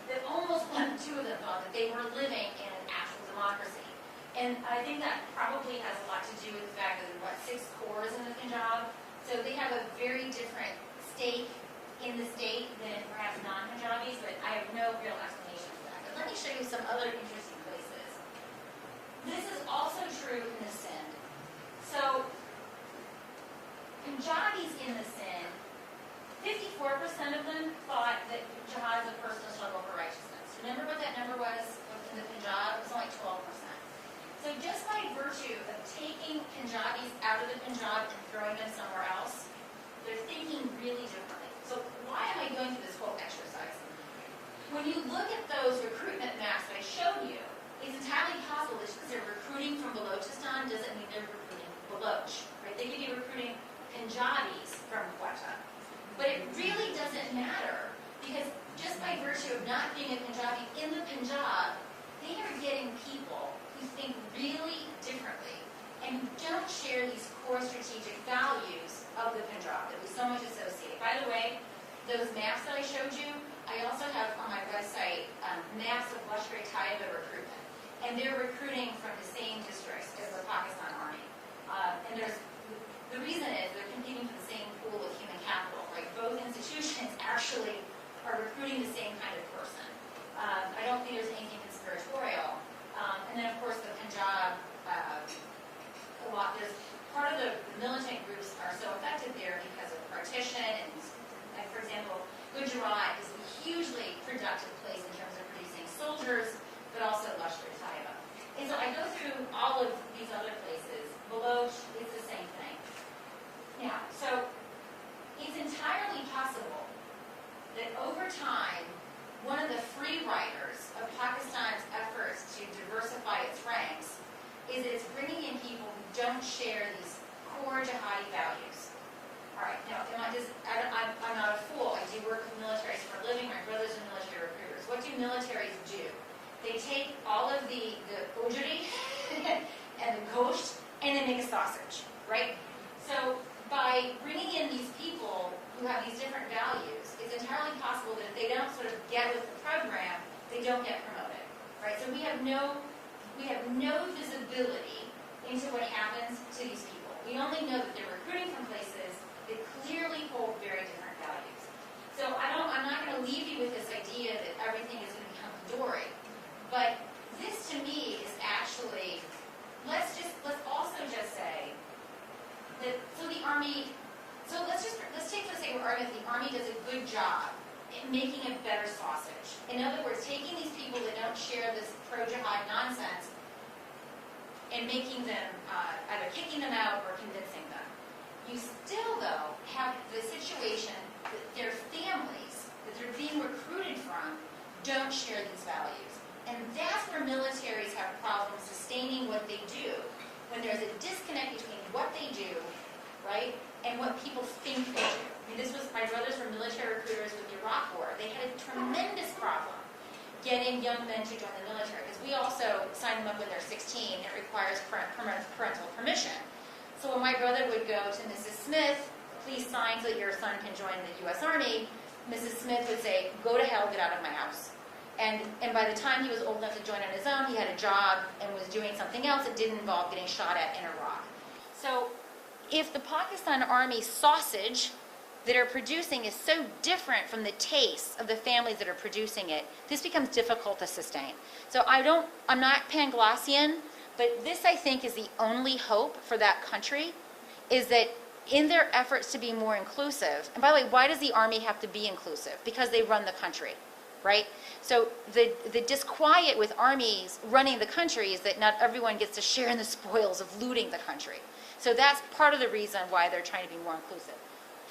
that almost 1 in 2 of them thought that they were living in an actual democracy. And I think that probably has a lot to do with the fact that there are, 6 cores in the Punjab. So they have a very different stake in the state than perhaps non-Punjabis, but I have no real explanation for that. But let me show you some other interesting places. This is also true in the Sindh. So Punjabis in the Sindh, 54% of them thought that jihad is a personal struggle for righteousness. Remember what that number was in the Punjab? It was only 12%. So just by virtue of taking Punjabis out of the Punjab and throwing them somewhere else, they're thinking really differently. So why am I going through this whole exercise? When you look at those recruitment maps that I showed you, it's entirely possible that just because they're recruiting from Balochistan doesn't mean they're recruiting Baloch, right? They could be recruiting Punjabis from Quetta. But it really doesn't matter, because just by virtue of not being a Punjabi in the Punjab, they are getting people who think really differently and who don't share these core strategic values of the Punjab that we so much associate. By the way, those maps that I showed you, I also have on my website maps of Lashkar-e-Taiba recruitment. And they're recruiting from the same districts as the Pakistan Army. And the reason is they're competing for the same pool of human capital, right? Both institutions actually are recruiting the same kind of person. I don't think there's anything conspiratorial. And then, of course, the Punjab, there's part of the militant groups are so effective there because of partition, and for example, Gujarat is a hugely productive place in terms of producing soldiers, but also Lashkar-e-Taiba. And so I go through all of these other places. Baloch, it's the same thing. Now, so it's entirely possible that over time, one of the free riders of Pakistan's efforts to diversify its ranks is that it's bringing in people who don't share these core jihadi values. All right, now, I'm not a fool. I do work with militaries for a living. My brother's are military recruiters. What do militaries do? They take all of the ujri and the gosht and they make a sausage, right? So by bringing in these people who have these different values, it's entirely possible that if they don't sort of get with the program, they don't get promoted, right? So we have no visibility into what happens to these people. We only know that they're recruiting from places that clearly hold very different values. So I'm not going to leave you with this idea that everything is going to become Dory, but this to me is actually, let's also just say that, so the Army, so let's take for the sake of argument, the Army does a good job making a better sausage. In other words, taking these people that don't share this pro-jihad nonsense and making them, either kicking them out or convincing them. You still, though, have the situation that their families, that they're being recruited from, don't share these values. And that's where militaries have problems sustaining what they do, when there's a disconnect between what they do, right, and what people think they do. I mean, this was, my brothers were military recruiters with the Iraq War. They had a tremendous problem getting young men to join the military, because we also sign them up when they're 16. It requires parental permission. So when my brother would go to Mrs. Smith, please sign so that your son can join the U.S. Army, Mrs. Smith would say, go to hell, get out of my house. And by the time he was old enough to join on his own, he had a job and was doing something else that didn't involve getting shot at in Iraq. So if the Pakistan Army sausage that are producing is so different from the taste of the families that are producing it, this becomes difficult to sustain. So I'm not Panglossian, but this, I think, is the only hope for that country, is that in their efforts to be more inclusive, and by the way, why does the Army have to be inclusive? Because they run the country, right? So the disquiet with armies running the country is that not everyone gets to share in the spoils of looting the country. So that's part of the reason why they're trying to be more inclusive.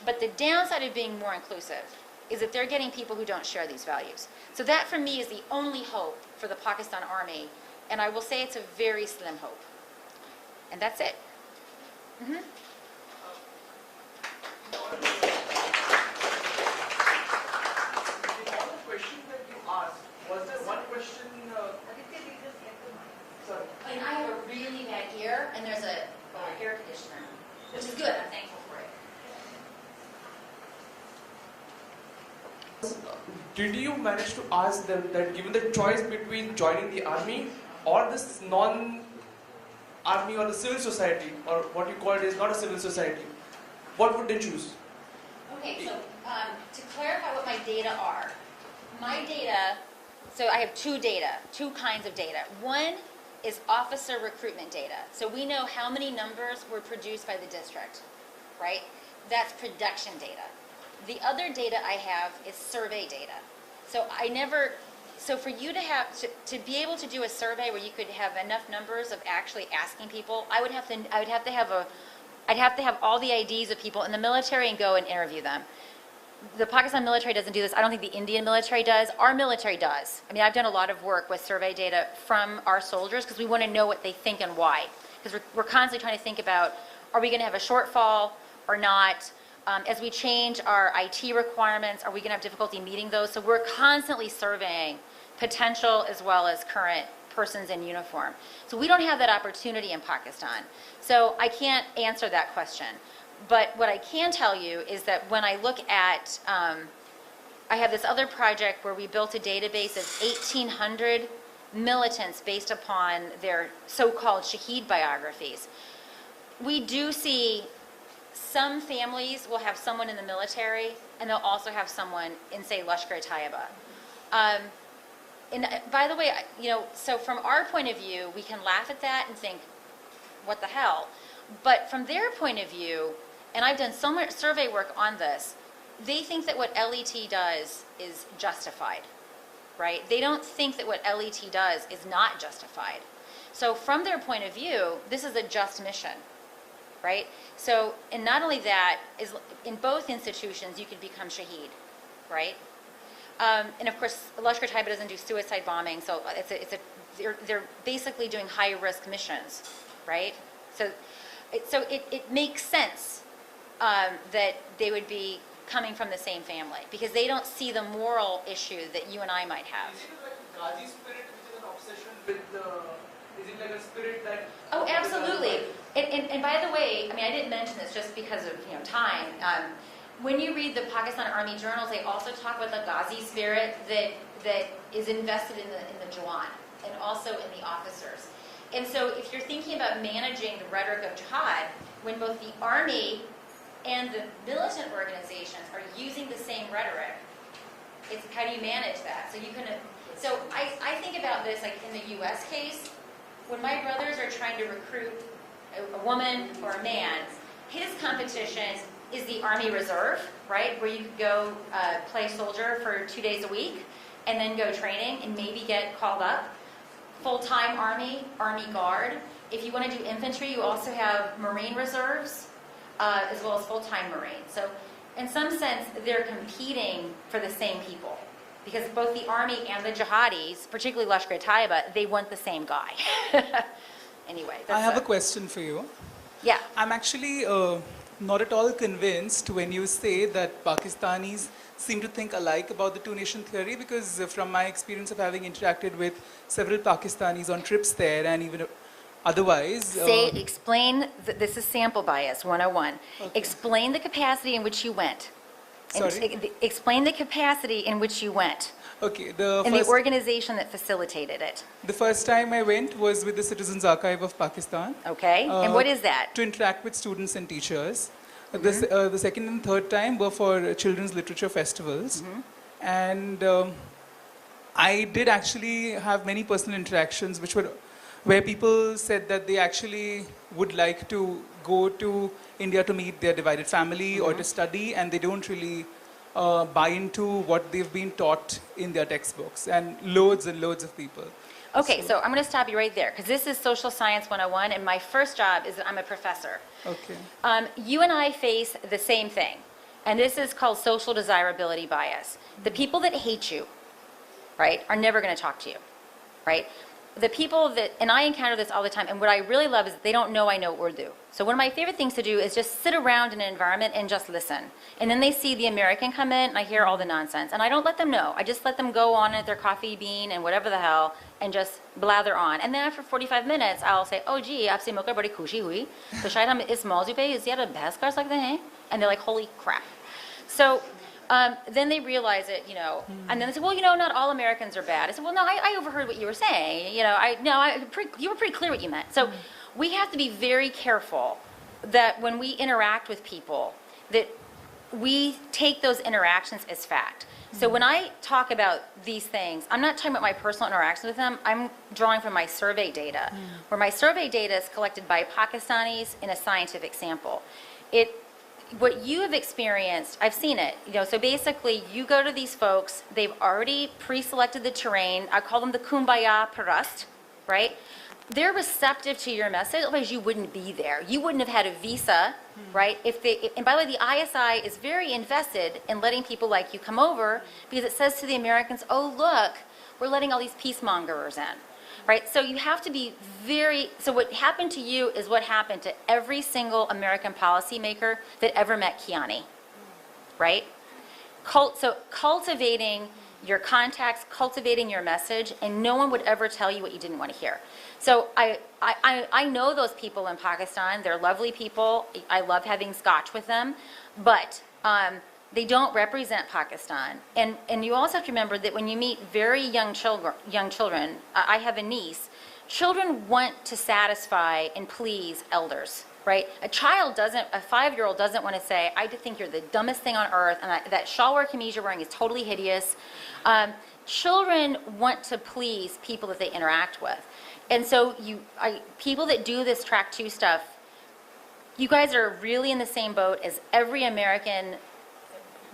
But the downside of being more inclusive is that they're getting people who don't share these values. So that, for me, is the only hope for the Pakistan Army, and I will say it's a very slim hope. And that's it. Mm-hmm. All the questions that you asked, was there one question? Sorry. I mean, I have a really bad ear, and there's a air conditioner, which is good. I'm thankful for it. Did you manage to ask them that, given the choice between joining the army or this non-army or the civil society, or what you call it is not a civil society, what would they choose? Okay, so to clarify what my data are, my data, so I have two kinds of data. One is officer recruitment data. So we know how many numbers were produced by the district, right? That's production data. The other data I have is survey data. So so for you to have, to be able to do a survey where you could have enough numbers of actually asking people, I'd have to have all the IDs of people in the military and go and interview them. The Pakistan military doesn't do this. I don't think the Indian military does. Our military does. I mean, I've done a lot of work with survey data from our soldiers because we want to know what they think and why. Because we're constantly trying to think about, are we going to have a shortfall or not? As we change our IT requirements, are we going to have difficulty meeting those? So we're constantly surveying potential as well as current persons in uniform. So we don't have that opportunity in Pakistan. So I can't answer that question. But what I can tell you is that when I look at, I have this other project where we built a database of 1,800 militants based upon their so-called Shaheed biographies. We do see some families will have someone in the military, and they'll also have someone in, say, Lashkar-e-Taiba. And by the way, so from our point of view, we can laugh at that and think, what the hell? But from their point of view, and I've done so much survey work on this, they think that what LET does is justified, right? They don't think that what LET does is not justified. So from their point of view, this is a just mission, right? So, and not only that, is in both institutions, you could become Shaheed, right? And of course, Lashkar-e-Taiba doesn't do suicide bombing, so they're basically doing high-risk missions, right? So it makes sense that they would be coming from the same family, because they don't see the moral issue that you and I might have. Is it like a Ghazi spirit, which is an obsession with the, is it like a spirit that... Oh, absolutely. And by the way, I mean, I didn't mention this just because of time. When you read the Pakistan Army journals, they also talk about the Ghazi spirit that is invested in the Jawan and also in the officers. And so if you're thinking about managing the rhetoric of jihad, when both the army and the militant organizations are using the same rhetoric, it's how do you manage that? So I think about this like in the U.S. case, when my brothers are trying to recruit a woman or a man, his competition is the Army Reserve, right? Where you could go play soldier for 2 days a week and then go training and maybe get called up. Full-time Army, Army Guard. If you want to do infantry, you also have Marine Reserves, as well as full-time Marines. So in some sense, they're competing for the same people. Because both the Army and the jihadis, particularly Lashkar-e-Taiba, they want the same guy. Anyway. I have a question for you. Yeah. I'm actually not at all convinced when you say that Pakistanis seem to think alike about the two-nation theory, because from my experience of having interacted with several Pakistanis on trips there and even otherwise... Explain, this is sample bias 101. Okay. Explain the capacity in which you went. Sorry? Explain the capacity in which you went. Okay, And the organization that facilitated it. the first time I went was with the Citizens Archive of Pakistan. Okay? And what is that? To interact with students and teachers. The second and third time were for children's literature festivals. And I did actually have many personal interactions where people said that they actually would like to go to India to meet their divided family or to study, and they don't really buy into what they've been taught in their textbooks, and loads of people. Okay, so I'm going to stop you right there, because this is Social Science 101, and my first job is that I'm a professor. Okay. You and I face the same thing, and this is called social desirability bias. The people that hate you, right, are never going to talk to you, right? The people that, and I encounter this all the time, and what I really love is they don't know I know Urdu. So one of my favorite things to do is just sit around in an environment and just listen. And then they see the American come in, and I hear all the nonsense. And I don't let them know. I just let them go on at their coffee bean and whatever the hell, and just blather on. And then after 45 minutes, I'll say, oh gee, aapse milkar badi khushi hui. To shayad hum is mawzu pe zyada bahas kar sakte hain. And they're like, holy crap. So then they realize it, you know, and then they say, well, you know, not all Americans are bad. I said, well, no, I overheard what you were saying. You know, you were pretty clear what you meant. So we have to be very careful that when we interact with people, that we take those interactions as fact. So when I talk about these things, I'm not talking about my personal interactions with them. I'm drawing from my survey data, where my survey data is collected by Pakistanis in a scientific sample. What you have experienced, I've seen it. You know, so basically, you go to these folks. They've already pre-selected the terrain. I call them the kumbaya parast, right? They're receptive to your message. Otherwise, you wouldn't be there. You wouldn't have had a visa, right? And by the way, the ISI is very invested in letting people like you come over, because it says to the Americans, "Oh, look, we're letting all these peacemongers in." Right? So you have to be so what happened to you is what happened to every single American policymaker that ever met Kiani, right? So cultivating your contacts, cultivating your message, and no one would ever tell you what you didn't want to hear. So I know those people in Pakistan. They're lovely people. I love having scotch with them, but they don't represent Pakistan. And you also have to remember that when you meet very young children, I have a niece, children want to satisfy and please elders, right? A 5-year-old doesn't want to say, I think you're the dumbest thing on earth, and that shalwar kameez you're wearing is totally hideous. Children want to please people that they interact with. And so people that do this track 2 stuff, you guys are really in the same boat as every American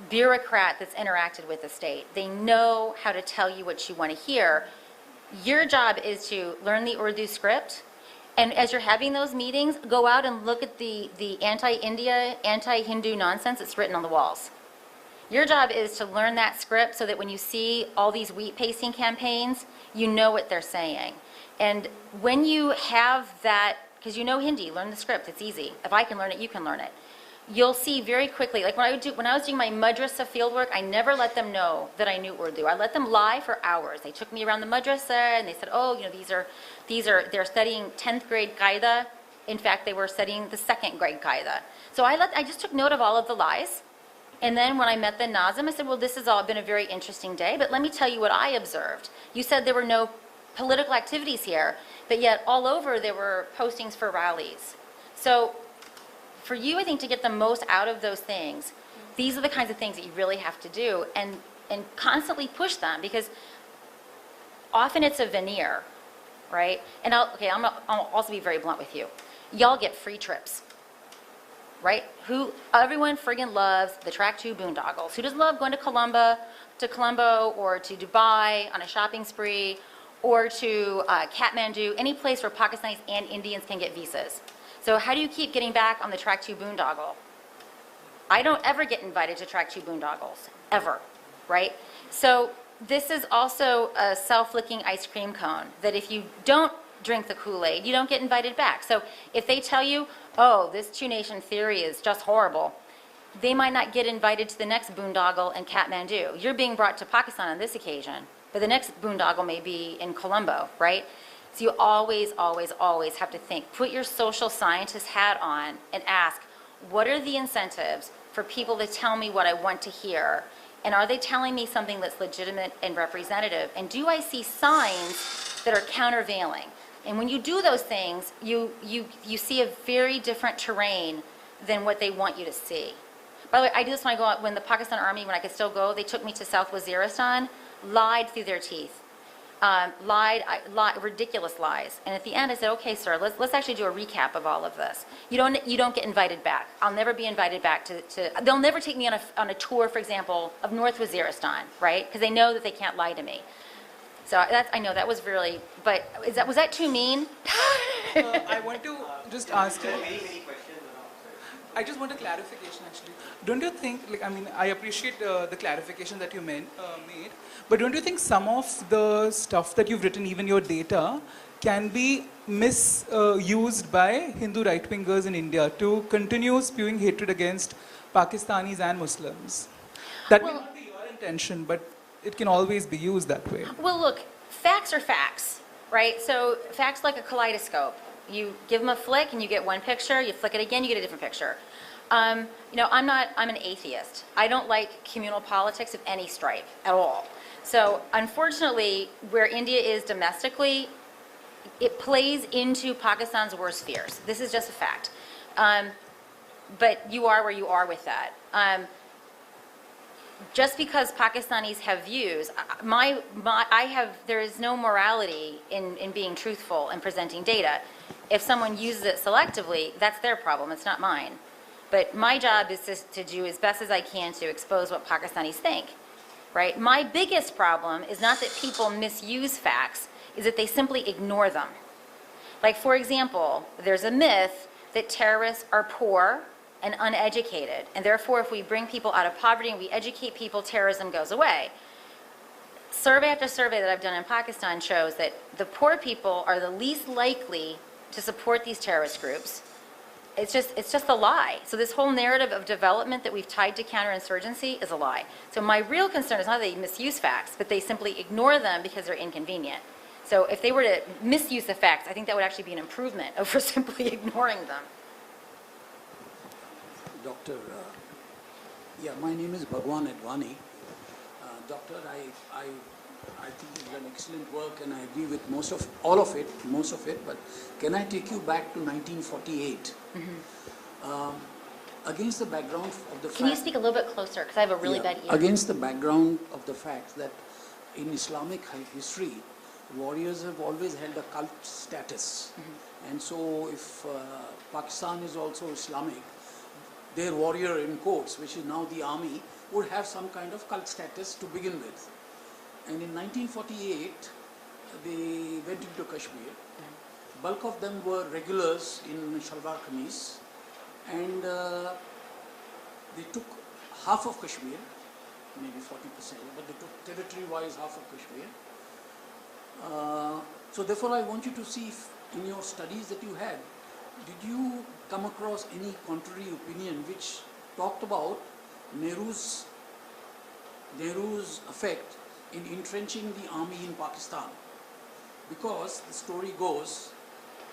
bureaucrat that's interacted with the state. They know how to tell you what you want to hear. Your job is to learn the Urdu script, and as you're having those meetings, go out and look at the anti-India, anti-Hindu nonsense that's written on the walls. Your job is to learn that script so that when you see all these wheat pasting campaigns, you know what they're saying. And when you have that, because you know Hindi, learn the script, it's easy. If I can learn it, you can learn it. You'll see very quickly, like when I was doing my madrasa fieldwork, I never let them know that I knew Urdu. I let them lie for hours. They took me around the madrasa and they said, oh, you know, they're studying 10th grade qaida. In fact, they were studying the 2nd grade qaida. So I just took note of all of the lies. And then when I met the Nazim, I said, well, this has all been a very interesting day, but let me tell you what I observed. You said there were no political activities here, but yet all over there were postings for rallies. So for you, I think, to get the most out of those things, these are the kinds of things that you really have to do, and constantly push them, because often it's a veneer, right? And I'll also be very blunt with you. Y'all get free trips. right? Everyone friggin' loves the track 2 boondoggles. Who doesn't love going to Colombo or to Dubai on a shopping spree or to Kathmandu, any place where Pakistanis and Indians can get visas? So how do you keep getting back on the track 2 boondoggle? I don't ever get invited to track 2 boondoggles, ever, right? So this is also a self-licking ice cream cone, that if you don't drink the Kool-Aid, you don't get invited back. So if they tell you, oh, this two-nation theory is just horrible, they might not get invited to the next boondoggle in Kathmandu. You're being brought to Pakistan on this occasion, but the next boondoggle may be in Colombo, right? So you always, always, always have to think, put your social scientist hat on and ask, what are the incentives for people to tell me what I want to hear? And are they telling me something that's legitimate and representative? And do I see signs that are countervailing? And when you do those things, you see a very different terrain than what they want you to see. By the way, I do this when I go out, when the Pakistan Army, when I could still go, they took me to South Waziristan, lied through their teeth. Lied, ridiculous lies. And at the end I said, okay, sir, let's actually do a recap of all of this. You don't get invited back. I'll never be invited back to they'll never take me on a tour, for example, of North Waziristan, right? Because they know that they can't lie to me. So I know that was really, but was that too mean? I want to just ask you. Many questions. I just want a clarification actually. Don't you think, I appreciate the clarification that you made, but don't you think some of the stuff that you've written, even your data, can be misused by Hindu right-wingers in India to continue spewing hatred against Pakistanis and Muslims? That may not be your intention, but it can always be used that way. Well, look, facts are facts, right? So facts like a kaleidoscope. You give them a flick and you get one picture, you flick it again, you get a different picture. I'm an atheist. I don't like communal politics of any stripe at all. So unfortunately, where India is domestically, it plays into Pakistan's worst fears. This is just a fact. But you are where you are with that. Just because Pakistanis have views, there is no morality in being truthful and presenting data. If someone uses it selectively, that's their problem, it's not mine. But my job is to do as best as I can to expose what Pakistanis think, right? My biggest problem is not that people misuse facts, is that they simply ignore them. Like, for example, there's a myth that terrorists are poor and uneducated, and therefore if we bring people out of poverty and we educate people, terrorism goes away. Survey after survey that I've done in Pakistan shows that the poor people are the least likely to support these terrorist groups. It's just a lie. So this whole narrative of development that we've tied to counterinsurgency is a lie. So my real concern is not that they misuse facts, but they simply ignore them because they're inconvenient. So if they were to misuse the facts, I think that would actually be an improvement over simply ignoring them. Doctor, my name is Bhagwan Advani. Doctor, I think it's an excellent work and I agree with all of it, but can I take you back to 1948? Against the background of the fact... Can you speak a little bit closer, because I have a really bad ear. Against the background of the fact that in Islamic history, warriors have always held a cult status. And so if Pakistan is also Islamic, their warrior in quotes, which is now the army, would have some kind of cult status to begin with. And in 1948, they went into Kashmir. Bulk of them were regulars in Shalwar Kameez, and they took half of Kashmir, maybe 40%, but they took territory-wise half of Kashmir. So therefore I want you to see if in your studies that you had, did you come across any contrary opinion which talked about Nehru's effect in entrenching the army in Pakistan? Because the story goes,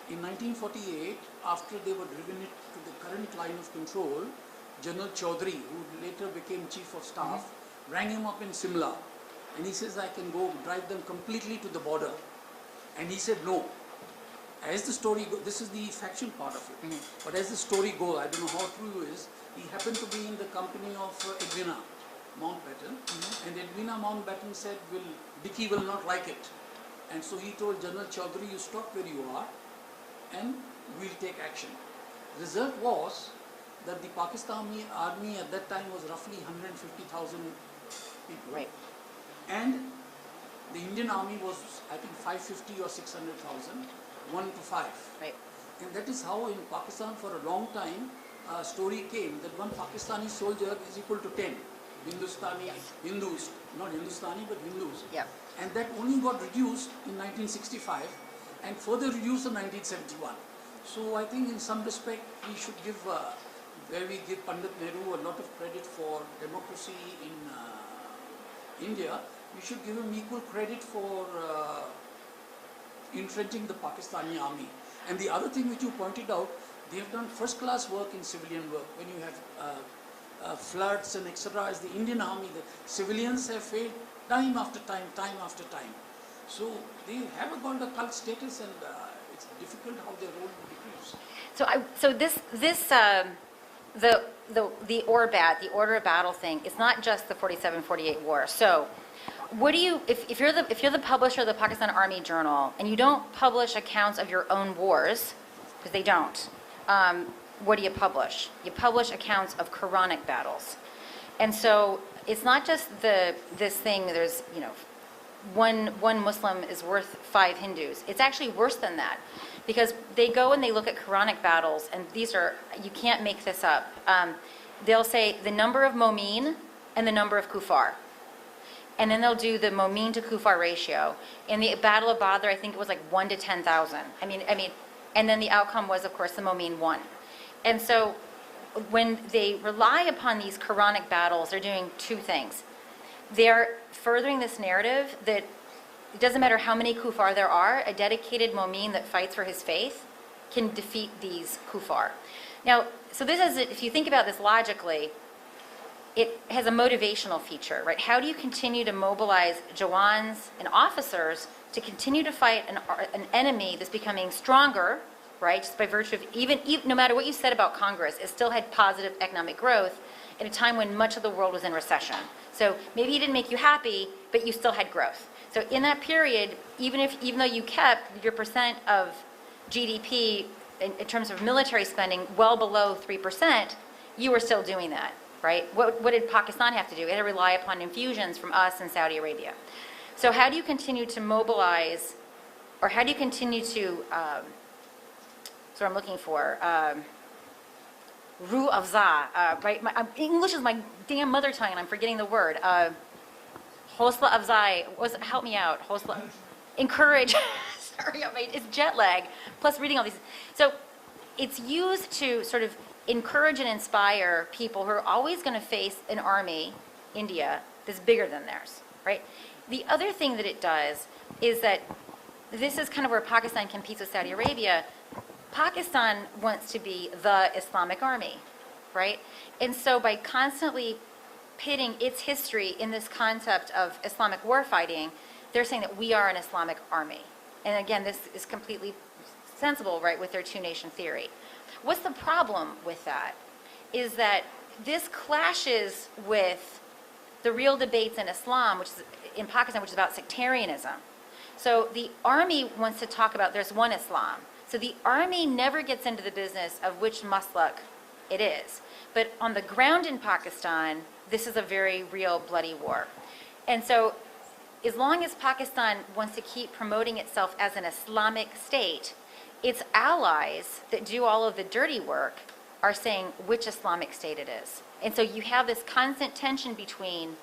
in 1948, after they were driven it to the current line of control, General Chaudhry, who later became Chief of Staff, rang him up in Simla, and he says, I can go drive them completely to the border. And he said no. As the story goes, this is the factual part of it, but as the story goes, I don't know how true it is, he happened to be in the company of Edwina Mountbatten, and Edwina Mountbatten said, Dicky will not like it. And so he told General Chaudhry, you stop where you are and we'll take action. Result was that the Pakistani army at that time was roughly 150,000 people. Right. And the Indian army was, I think, 550 or 600,000, 1 to 5. Right. And that is how in Pakistan for a long time a story came that one Pakistani soldier is equal to 10 Hindustani, Hindus, not Hindustani but Hindus. Yep. And that only got reduced in 1965 and further reduced in 1971. So I think in some respect we should give, where we give Pandit Nehru a lot of credit for democracy in India, we should give him equal credit for entrenching the Pakistani army. And the other thing which you pointed out, they have done first class work in civilian work. When you have floods and etc. as the Indian army, the civilians have failed time after time, time after time. So they have got a cult status and it's difficult how their role decreases. The ORBAT, the order of battle thing, it's not just the 47-48 war. So what do you, if you're the publisher of the Pakistan Army Journal and you don't publish accounts of your own wars, because they don't, what do you publish? You publish accounts of Quranic battles. And so it's not just this thing, there's, one Muslim is worth 5 Hindus. It's actually worse than that, because they go and they look at Quranic battles, and these are, you can't make this up. They'll say the number of Momin and the number of Kufar. And then they'll do the Momin to Kufar ratio. In the Battle of Badr, I think it was like 1 to 10,000. I mean, and then the outcome was, of course, the Momin won. And so when they rely upon these Quranic battles, they're doing 2 things. They're furthering this narrative that it doesn't matter how many Kufar there are, a dedicated Momin that fights for his faith can defeat these Kufar. Now, so this is, if you think about this logically, it has a motivational feature, right? How do you continue to mobilize Jawans and officers to continue to fight an enemy that's becoming stronger, right? Just by virtue of even no matter what you said about Congress, it still had positive economic growth at a time when much of the world was in recession. So maybe it didn't make you happy, but you still had growth. So in that period, even though you kept your percent of GDP in terms of military spending well below 3%, you were still doing that, right? What did Pakistan have to do? It had to rely upon infusions from us and Saudi Arabia. So how do you continue to mobilize, or how do you continue to, that's what I'm looking for, Ru Afza, right? English is my damn mother tongue, and I'm forgetting the word. Hosla Afzai, help me out. Hosla, encourage. Sorry, it's jet lag. Plus reading all these. So it's used to sort of encourage and inspire people who are always going to face an army, India, that's bigger than theirs, right? The other thing that it does is that this is kind of where Pakistan competes with Saudi Arabia. Pakistan wants to be the Islamic army, right? And so by constantly pitting its history in this concept of Islamic warfighting, they're saying that we are an Islamic army. And again, this is completely sensible, right, with their two-nation theory. What's the problem with that? Is that this clashes with the real debates in Islam, which is in Pakistan, which is about sectarianism. So the army wants to talk about there's one Islam. So the army never gets into the business of which maslak it is. But on the ground in Pakistan, this is a very real bloody war. And so as long as Pakistan wants to keep promoting itself as an Islamic state, its allies that do all of the dirty work are saying which Islamic state it is. And so you have this constant tension between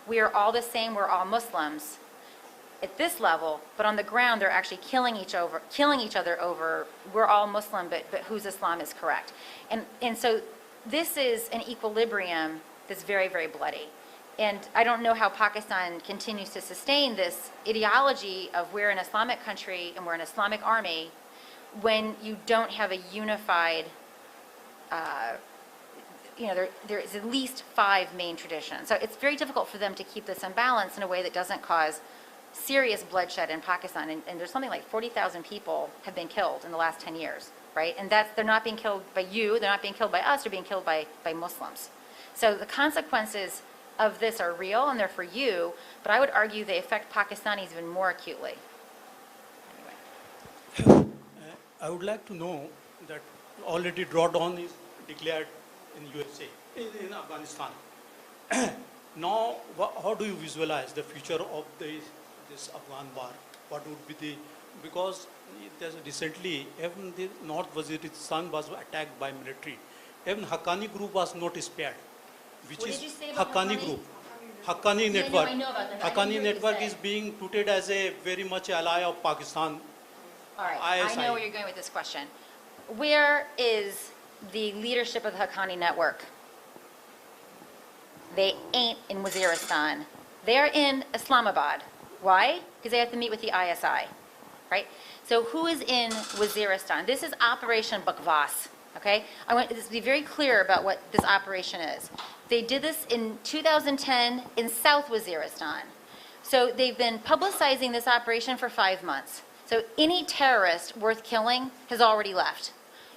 we are all the same, we're all Muslims at this level, but on the ground they're actually killing each other over we're all Muslim, but whose Islam is correct. And so this is an equilibrium that's very, very bloody. And I don't know how Pakistan continues to sustain this ideology of we're an Islamic country and we're an Islamic army when you don't have a unified, there is at least 5 main traditions. So it's very difficult for them to keep this in balance in a way that doesn't cause serious bloodshed in Pakistan. And there's something like 40,000 people have been killed in the last 10 years, right? And they're not being killed by you, they're not being killed by us, they're being killed by Muslims. So the consequences of this are real and they're for you, but I would argue they affect Pakistanis even more acutely. I would like to know that already drawdown is declared in USA, in Afghanistan. Now, how do you visualize the future of this Afghan war? What would be because recently, even the North Waziristan was attacked by military. Even Haqqani group was not spared, which What is did you say about Haqqani Haqqani? group. Haqqani Yeah, no, network. I know about them, but I didn't Haqqani hear what you network said. is being touted as a very much ally of Pakistan. All right, I ISI. know where you're going with this question. Where is the leadership of the Haqqani network? They ain't in Waziristan. They're in Islamabad. Why? Because they have to meet with the ISI, right? So who is in Waziristan? This is Operation Bakwas, okay? I want this to be very clear about what this operation is. They did this in 2010 in South Waziristan. So they've been publicizing this operation for 5 months. So any terrorist worth killing has already left.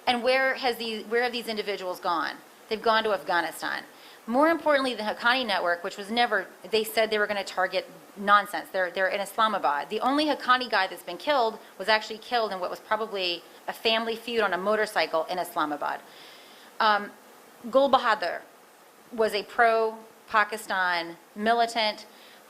And where have these individuals gone? They've gone to Afghanistan. More importantly, the Haqqani network, which was never, they said they were going to target nonsense. They're in Islamabad. The only Haqqani guy that's been killed was actually killed in what was probably a family feud on a motorcycle in Islamabad. Gul Bahadur was a pro-Pakistan militant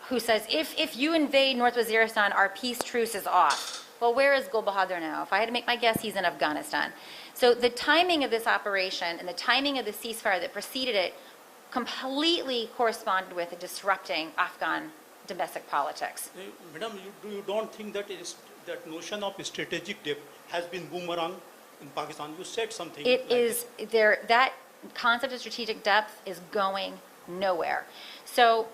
who says, if you invade North Waziristan, our peace truce is off. Well, where is Gul Bahadur now? If I had to make my guess, he's in Afghanistan. So the timing of this operation and the timing of the ceasefire that preceded it completely corresponded with disrupting Afghan domestic politics. Madam, you don't think that that notion of strategic depth has been boomerang in Pakistan? You said something. It like is there, that concept of strategic depth is going nowhere. So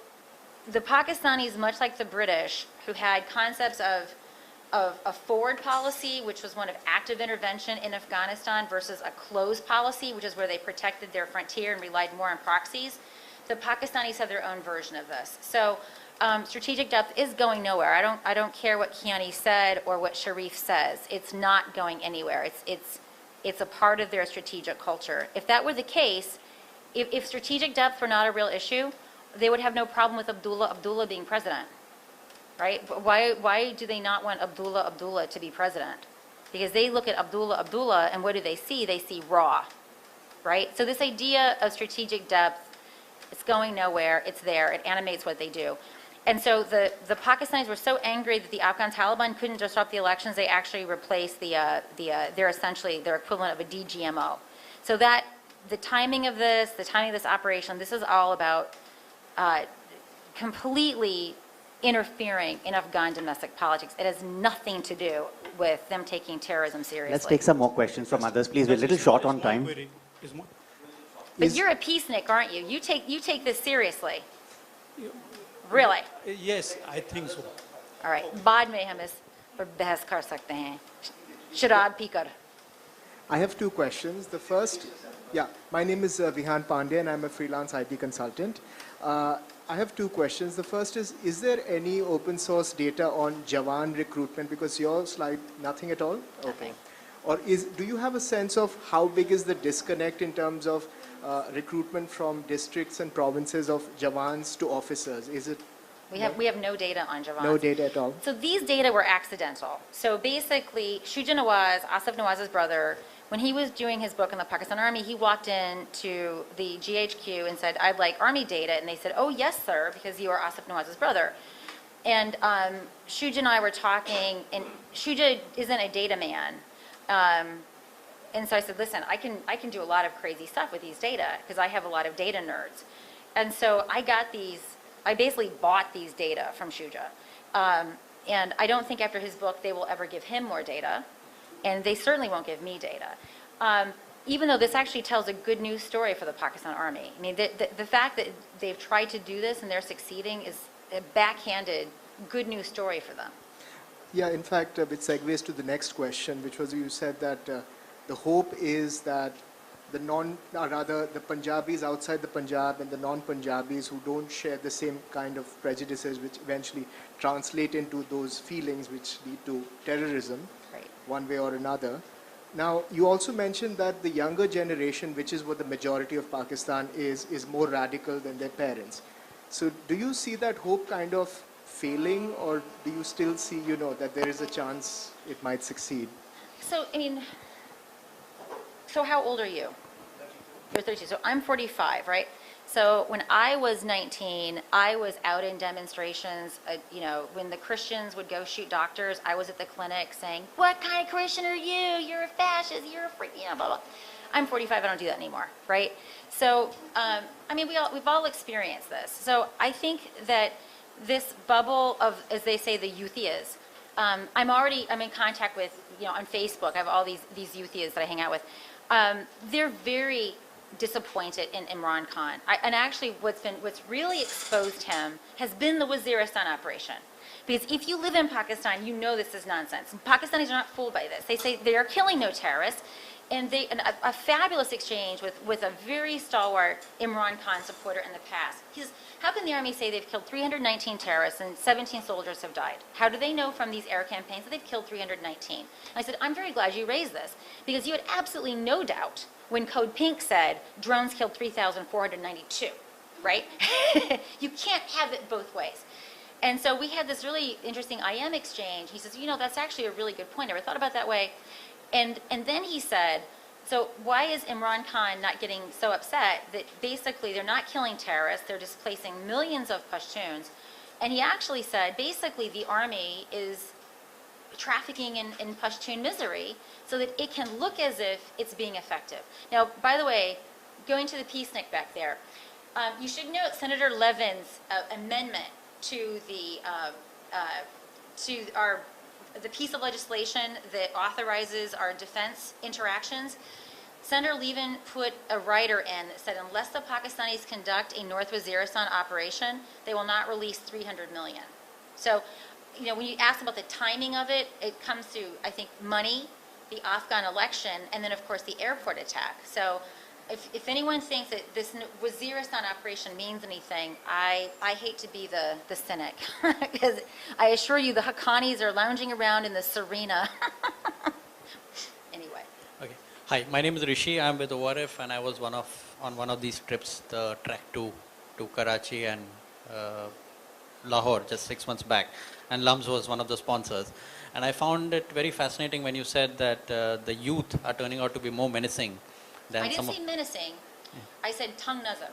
the Pakistanis, much like the British, who had concepts of a forward policy, which was one of active intervention in Afghanistan, versus a closed policy, which is where they protected their frontier and relied more on proxies, the Pakistanis have their own version of this. So strategic depth is going nowhere. I don't care what Kiani said or what Sharif says. It's not going anywhere. It's a part of their strategic culture. If that were the case, if strategic depth were not a real issue, they would have no problem with Abdullah being president, right? But why do they not want Abdullah to be president? Because they look at Abdullah, and what do they see? They see raw, right? So this idea of strategic depth, it's going nowhere. It's there. It animates what they do. And so the Pakistanis were so angry that the Afghan Taliban couldn't disrupt the elections, they actually replaced they're essentially their equivalent of a DGMO. So that the timing of this operation, this is all about completely interfering in Afghan domestic politics. It has nothing to do with them taking terrorism seriously. Let's take some more questions from others, please. We're a little short on time. But you're a peacenik, aren't you? You take this seriously. Really? Yes, I think so. All right. बाद में हम इस पर बहस कर सकते हैं. शराब पीकर. I have two questions. The first, my name is Vihan Pandey and I'm a freelance IT consultant. I have two questions. The first is there any open source data on Jawan recruitment? Because your slide, nothing at all? Okay. Or do you have a sense of how big is the disconnect in terms of recruitment from districts and provinces of Jawans to officers? Is it? We have no data on Jawans. No data at all? So these data were accidental. So basically, Shuja Nawaz, Asif Nawaz's brother, when he was doing his book on the Pakistan Army, he walked in to the GHQ and said, I'd like Army data. And they said, oh, yes, sir, because you are Asif Nawaz's brother. And Shuja and I were talking, and Shuja isn't a data man. And so I said, listen, I can do a lot of crazy stuff with these data because I have a lot of data nerds. And so I basically bought these data from Shuja. And I don't think after his book they will ever give him more data. And they certainly won't give me data. Even though this actually tells a good news story for the Pakistan Army. I mean, the fact that they've tried to do this and they're succeeding is a backhanded good news story for them. Yeah, in fact, it segues to the next question, which was you said that the hope is that the Punjabis outside the Punjab and the non-Punjabis who don't share the same kind of prejudices, which eventually translate into those feelings which lead to terrorism, Right. one way or another. Now, you also mentioned that the younger generation, which is what the majority of Pakistan is more radical than their parents. So do you see that hope kind of failing, or do you still see, that there is a chance it might succeed? So, I mean, so how old are you? You're 32. So I'm 45, right? So when I was 19, I was out in demonstrations. You know, when the Christians would go shoot doctors, I was at the clinic saying, "What kind of Christian are you? You're a fascist. You're a freak." You know, blah blah. I'm 45. I don't do that anymore, right? So, I mean, we've all experienced this. So I think that this bubble of, as they say, the youthias. I'm in contact with, you know, on Facebook. I have all these youthias that I hang out with. They're very disappointed in Imran Khan. And actually what's really exposed him has been the Waziristan operation. Because if you live in Pakistan, you know this is nonsense. Pakistanis are not fooled by this. They say they are killing no terrorists. And a fabulous exchange with a very stalwart Imran Khan supporter in the past. He says, how can the army say they've killed 319 terrorists and 17 soldiers have died? How do they know from these air campaigns that they've killed 319? And I said, I'm very glad you raised this, because you had absolutely no doubt when Code Pink said drones killed 3,492, right? You can't have it both ways. And so we had this really interesting IM exchange. He says, you know, that's actually a really good point. I never thought about it that way. And then he said, so why is Imran Khan not getting so upset that basically they're not killing terrorists, they're displacing millions of Pashtuns? And he actually said, basically the army is trafficking in Pashtun misery so that it can look as if it's being effective. Now, by the way, going to the peacenik back there, you should note Senator Levin's amendment to the piece of legislation that authorizes our defense interactions. Senator Levin put a rider in that said, unless the Pakistanis conduct a North Waziristan operation, they will not release 300 million. So, you know, when you ask about the timing of it, it comes to, I think, money, the Afghan election, and then, of course, the airport attack. So if anyone thinks that this Waziristan operation means anything, I hate to be the cynic, because I assure you the Haqqanis are lounging around in the Serena. Anyway. Okay. Hi, my name is Rishi. I'm with ORF, and I was on one of these trips, the trek to Karachi and Lahore just 6 months back, and LUMS was one of the sponsors. And I found it very fascinating when you said that the youth are turning out to be more menacing than I didn't say menacing. I said tongue nazar.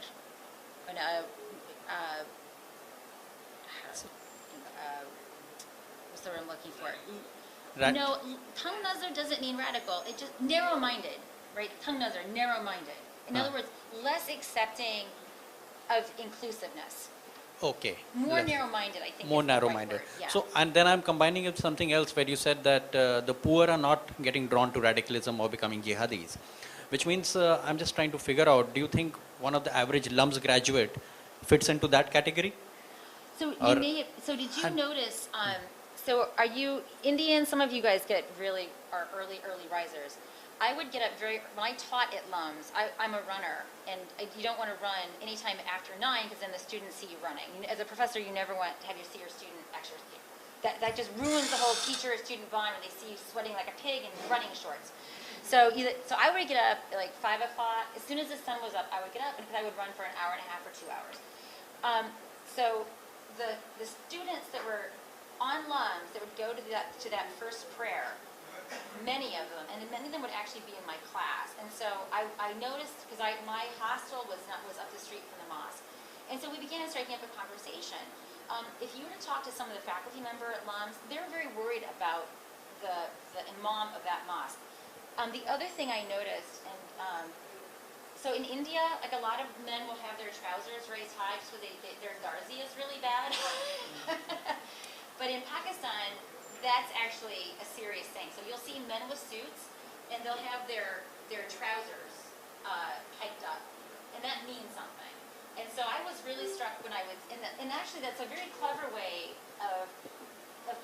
What's the word I'm looking for? No, tongue nazar doesn't mean radical. It just narrow-minded, right? Tongue nazar, narrow-minded. In other words, less accepting of inclusiveness. Okay. More narrow-minded, I think. More is the right narrow-minded. word, yeah. So, and then I'm combining it with something else where you said that the poor are not getting drawn to radicalism or becoming jihadis, which means I'm just trying to figure out, do you think one of the average LUMS graduate fits into that category? So you may have, so did you notice, so are you Indian? Some of you guys are early risers. I would get up when I taught at LUMS, I'm a runner, and you don't want to run anytime after 9 because then the students see you running. As a professor, you never want to have see your student exercise. That just ruins the whole teacher-student bond when they see you sweating like a pig in running shorts. So I would get up at like 5 o'clock. As soon as the sun was up, I would get up, because I would run for an hour and a half or 2 hours. So the students that were on LUMS that would go to that first prayer, many of them, and many of them would actually be in my class. And so I noticed, because my hostel was up the street from the mosque, and so we began striking up a conversation. If you were to talk to some of the faculty member at LUMS, they're very worried about the imam of that mosque. The other thing I noticed, and so in India, like a lot of men will have their trousers raised high just because their garzi is really bad. But in Pakistan, that's actually a serious thing. So you'll see men with suits, and they'll have their trousers hiked up, and that means something. And so I was really struck when I was and actually that's a very clever way of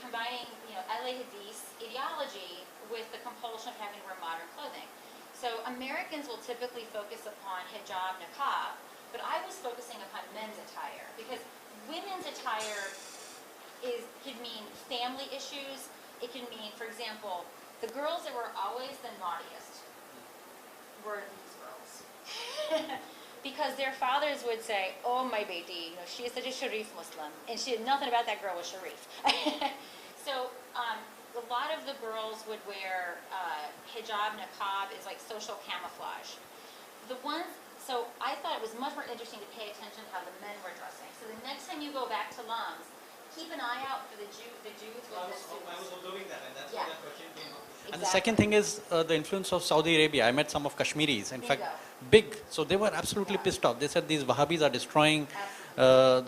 combining, Ahle Hadith ideology with the compulsion of having to wear modern clothing. So Americans will typically focus upon hijab, niqab, but I was focusing upon men's attire, because women's attire could mean family issues. It can mean, for example, the girls that were always the naughtiest were these girls. Because their fathers would say, oh, my baby, she is such a Sharif Muslim, and nothing about that girl was Sharif. So a lot of the girls would wear hijab, niqab is like social camouflage. The ones So I thought it was much more interesting to pay attention to how the men were dressing. So the next time you go back to Lums, keep an eye out for the Jews with the students. observing that, and that's Yeah. where that question came up. Exactly. And the second thing is the influence of Saudi Arabia. I met some of Kashmiris, in fact, Bingo. big. So they were absolutely Yeah. pissed off. They said these Wahhabis are destroying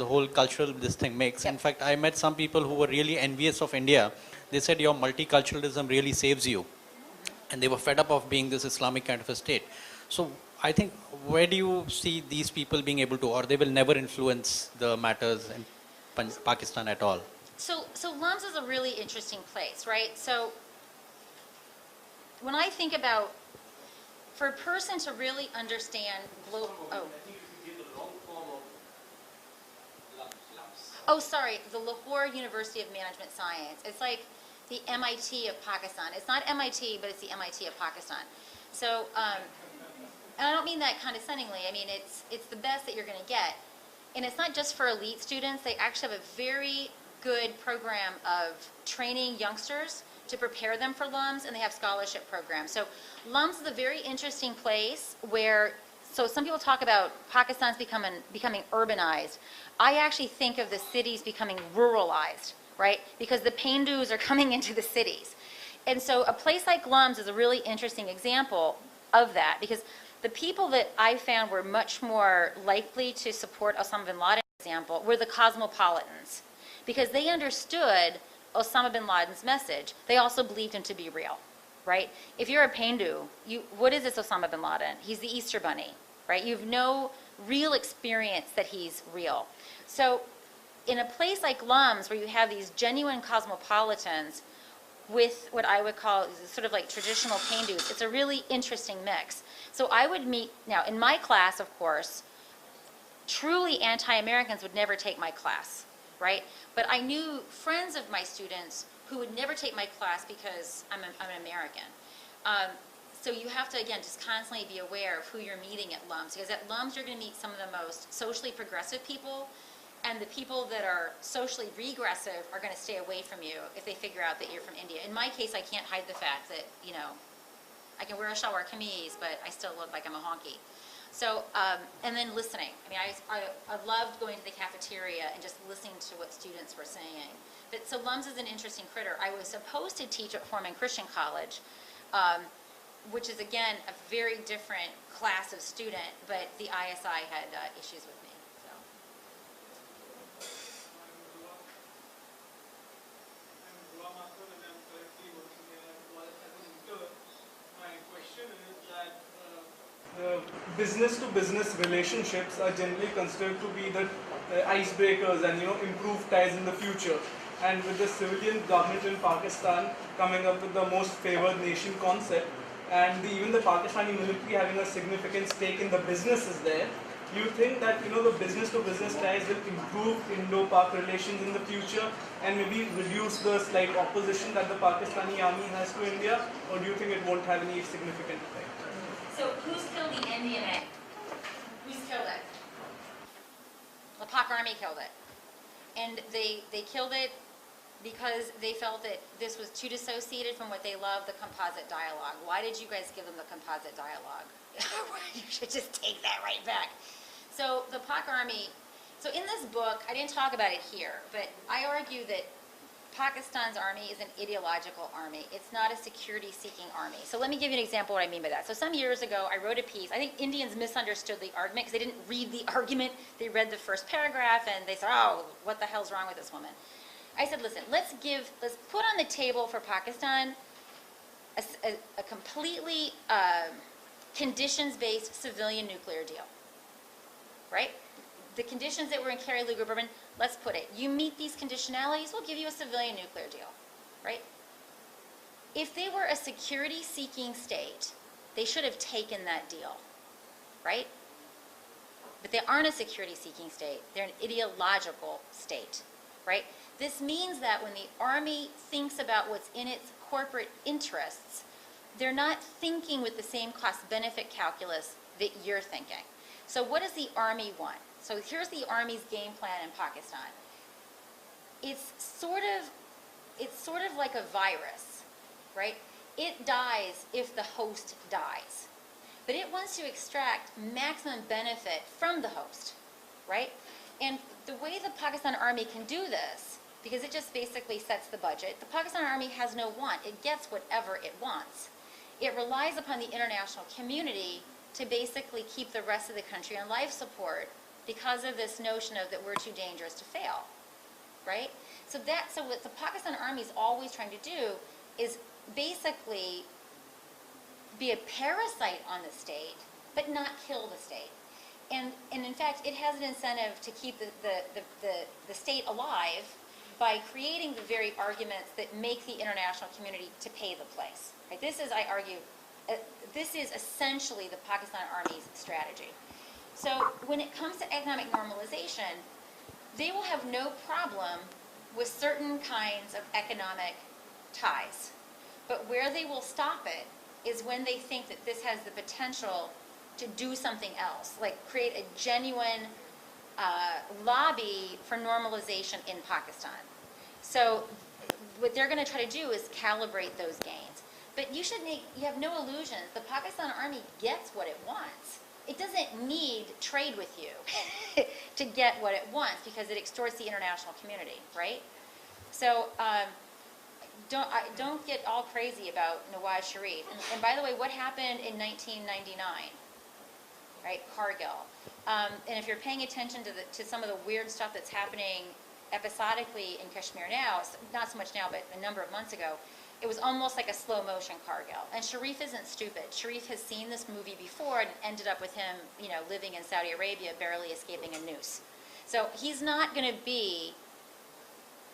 the whole cultural this thing makes. Yep. In fact, I met some people who were really envious of India. They said your multiculturalism really saves you. And they were fed up of being this Islamic kind of a state. So I think, where do you see these people being able to, or they will never influence the matters in Pakistan at all? So Lums is a really interesting place, right? So when I think about, for a person to really understand global, sorry, the Lahore University of Management Science. It's like the MIT of Pakistan. It's not MIT, but it's the MIT of Pakistan. So, and I don't mean that condescendingly. I mean, it's the best that you're going to get. And it's not just for elite students. They actually have a very good program of training youngsters to prepare them for LUMS, and they have scholarship programs. So LUMS is a very interesting place where, so some people talk about Pakistan's becoming urbanized. I actually think of the cities becoming ruralized, right? Because the Pandus are coming into the cities. And so a place like LUMS is a really interesting example of that, because the people that I found were much more likely to support Osama bin Laden, for example, were the cosmopolitans, because they understood Osama bin Laden's message. They also believed him to be real, right? If you're a Pandu, what is this Osama bin Laden? He's the Easter Bunny, right? You have no real experience that he's real. So in a place like LUMS, where you have these genuine cosmopolitans with what I would call sort of like traditional Pandus, it's a really interesting mix. So I would meet, now in my class, of course, truly anti-Americans would never take my class, right? But I knew friends of my students who would never take my class because I'm an American. So you have to, again, just constantly be aware of who you're meeting at LUMS, because at LUMS you're going to meet some of the most socially progressive people, and the people that are socially regressive are going to stay away from you if they figure out that you're from India. In my case, I can't hide the fact that, you know, I can wear a shalwar kameez, but I still look like I'm a honky. So, and then listening. I mean, I loved going to the cafeteria and just listening to what students were saying. But so LUMS is an interesting critter. I was supposed to teach at Foreman Christian College, which is, again, a very different class of student, but the ISI had issues with me. So. My question is that business-to-business relationships are generally considered to be the icebreakers and improve ties in the future. And with the civilian government in Pakistan coming up with the most favored nation concept, and even the Pakistani military having a significant stake in the businesses there, you think that the business-to-business ties will improve Indo-Pak relations in the future and maybe reduce the slight opposition that the Pakistani army has to India, or do you think it won't have any significant effect? So who's killed the NDMA? Who's killed it? The Pak Army killed it. And they killed it because they felt that this was too dissociated from what they love, the composite dialogue. Why did you guys give them the composite dialogue? You should just take that right back. So the Pak Army, so in this book, I didn't talk about it here, but I argue that Pakistan's army is an ideological army. It's not a security-seeking army. So let me give you an example of what I mean by that. So some years ago, I wrote a piece. I think Indians misunderstood the argument because they didn't read the argument. They read the first paragraph and they said, oh, what the hell's wrong with this woman? I said, listen, let's put on the table for Pakistan a completely conditions-based civilian nuclear deal, right? The conditions that were in Kerry Lugar-Berman, let's put it. You meet these conditionalities, we'll give you a civilian nuclear deal, right? If they were a security-seeking state, they should have taken that deal, right? But they aren't a security-seeking state. They're an ideological state, right? This means that when the army thinks about what's in its corporate interests, they're not thinking with the same cost-benefit calculus that you're thinking. So what does the army want? So here's the army's game plan in Pakistan. It's sort of like a virus, right? It dies if the host dies. but it wants to extract maximum benefit from the host, right? And the way the Pakistan Army can do this, because it just basically sets the budget, the Pakistan Army has no want. It gets whatever it wants. It relies upon the international community to basically keep the rest of the country on life support because of this notion of that we're too dangerous to fail, right? So what the Pakistan Army is always trying to do is basically be a parasite on the state, but not kill the state. And in fact, it has an incentive to keep the state alive by creating the very arguments that make the international community to pay the price. Right? This is, I argue, this is essentially the Pakistan Army's strategy. So when it comes to economic normalization, they will have no problem with certain kinds of economic ties. But where they will stop it is when they think that this has the potential to do something else, like create a genuine lobby for normalization in Pakistan. So what they're going to try to do is calibrate those gains. But you have no illusions. The Pakistan Army gets what it wants. It doesn't need trade with you to get what it wants because it extorts the international community, right? So don't get all crazy about Nawaz Sharif. And by the way, what happened in 1999? Right, Cargill. And if you're paying attention to some of the weird stuff that's happening episodically in Kashmir now, not so much now, but a number of months ago, it was almost like a slow motion Cargill. And Sharif isn't stupid. Sharif has seen this movie before and ended up with him, living in Saudi Arabia, barely escaping a noose. So he's not going to be.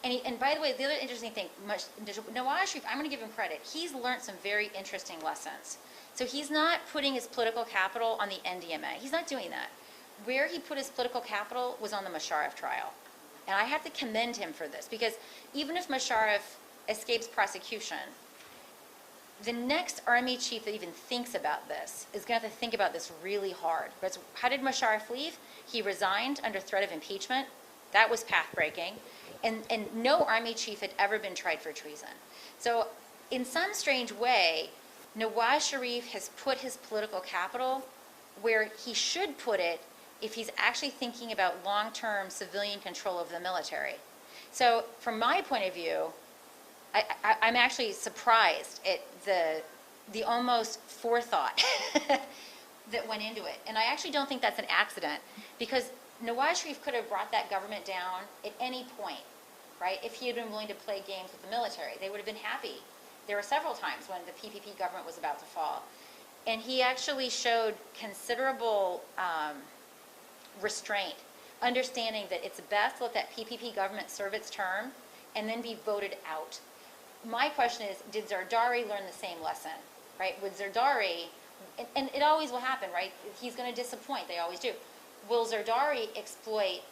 And by the way, the other interesting thing, Nawaz Sharif, I'm going to give him credit. He's learned some very interesting lessons. So he's not putting his political capital on the NDMA. He's not doing that. Where he put his political capital was on the Musharraf trial. And I have to commend him for this, because even if Musharraf escapes prosecution, the next army chief that even thinks about this is going to have to think about this really hard. But how did Musharraf leave? He resigned under threat of impeachment. That was path-breaking. And no army chief had ever been tried for treason. So in some strange way, Nawaz Sharif has put his political capital where he should put it if he's actually thinking about long-term civilian control of the military. So from my point of view, I'm actually surprised at the almost forethought that went into it. And I actually don't think that's an accident, because Nawaz Sharif could have brought that government down at any point, right? If he had been willing to play games with the military, they would have been happy. There were several times when the PPP government was about to fall. And he actually showed considerable restraint, understanding that it's best to let that PPP government serve its term and then be voted out. My question is, did Zardari learn the same lesson, right? With Zardari, and it always will happen, right? He's going to disappoint, they always do. Will Zardari exploit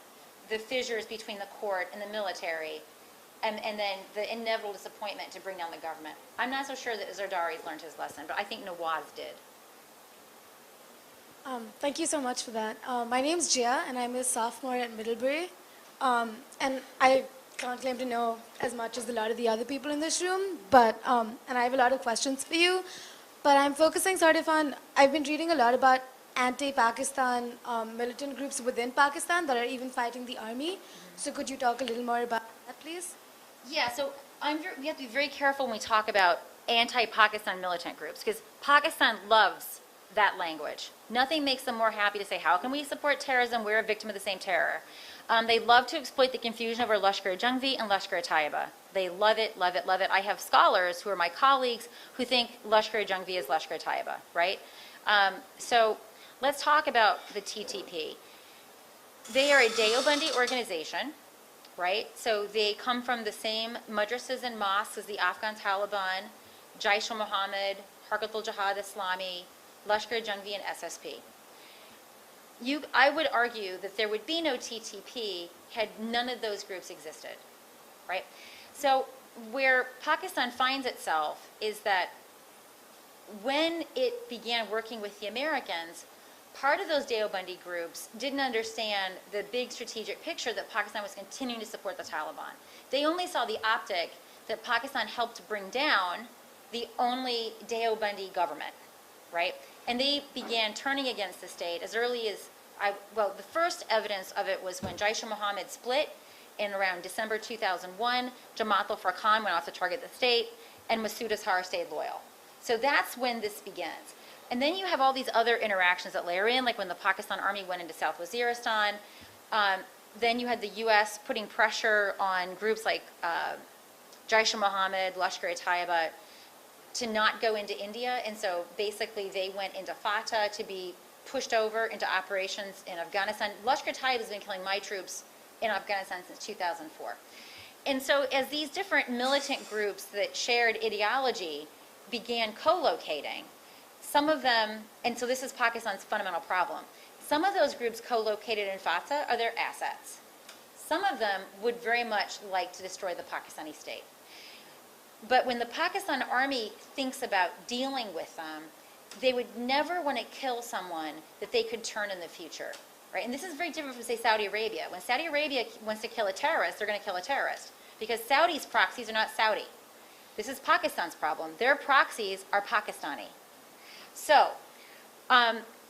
the fissures between the court and the military, and then the inevitable disappointment to bring down the government? I'm not so sure that Zardari's learned his lesson, but I think Nawaz did. Thank you so much for that. My name's Jia, and I'm a sophomore at Middlebury. And I can't claim to know as much as a lot of the other people in this room, but and I have a lot of questions for you. But I'm focusing sort of on, I've been reading a lot about anti-Pakistan militant groups within Pakistan that are even fighting the army. So could you talk a little more about that, please? Yeah, so we have to be very careful when we talk about anti-Pakistan militant groups, because Pakistan loves that language. Nothing makes them more happy to say, how can we support terrorism? We're a victim of the same terror. They love to exploit the confusion over Lashkar-e-Jhangvi and Lashkar-e-Taiba. They love it, love it, love it. I have scholars who are my colleagues who think Lashkar-e-Jhangvi is Lashkar-e-Taiba, right? So let's talk about the TTP. They are a Deobandi organization, right? So they come from the same madrasas and mosques as the Afghan Taliban, Jaish-e-Mohammed, Harkat al-Jihad Islami, Lashkar-e-Jhangvi, and SSP. I would argue that there would be no TTP had none of those groups existed, right? So where Pakistan finds itself is that when it began working with the Americans, part of those Deobandi groups didn't understand the big strategic picture that Pakistan was continuing to support the Taliban. They only saw the optic that Pakistan helped bring down the only Deobandi government, right? And they began turning against the state as early as, the first evidence of it was when Jaish-e-Mohammed split in around December 2001. Jamaat al-Furqan went off to target the state, and Masood Azhar stayed loyal. So that's when this begins. And then you have all these other interactions that layer in, like when the Pakistan Army went into South Waziristan. Then you had the U.S. putting pressure on groups like Jaish-e-Mohammed, Lashkar-e-Taiba, to not go into India. And so basically they went into Fatah to be pushed over into operations in Afghanistan. Lashkar-e-Taiba has been killing my troops in Afghanistan since 2004. And so as these different militant groups that shared ideology began co-locating, some of them, and so this is Pakistan's fundamental problem, some of those groups co-located in Fatah are their assets. Some of them would very much like to destroy the Pakistani state. But when the Pakistan Army thinks about dealing with them, they would never want to kill someone that they could turn in the future, right? And this is very different from, say, Saudi Arabia. When Saudi Arabia wants to kill a terrorist, they're going to kill a terrorist, because Saudi's proxies are not Saudi. This is Pakistan's problem. Their proxies are Pakistani. So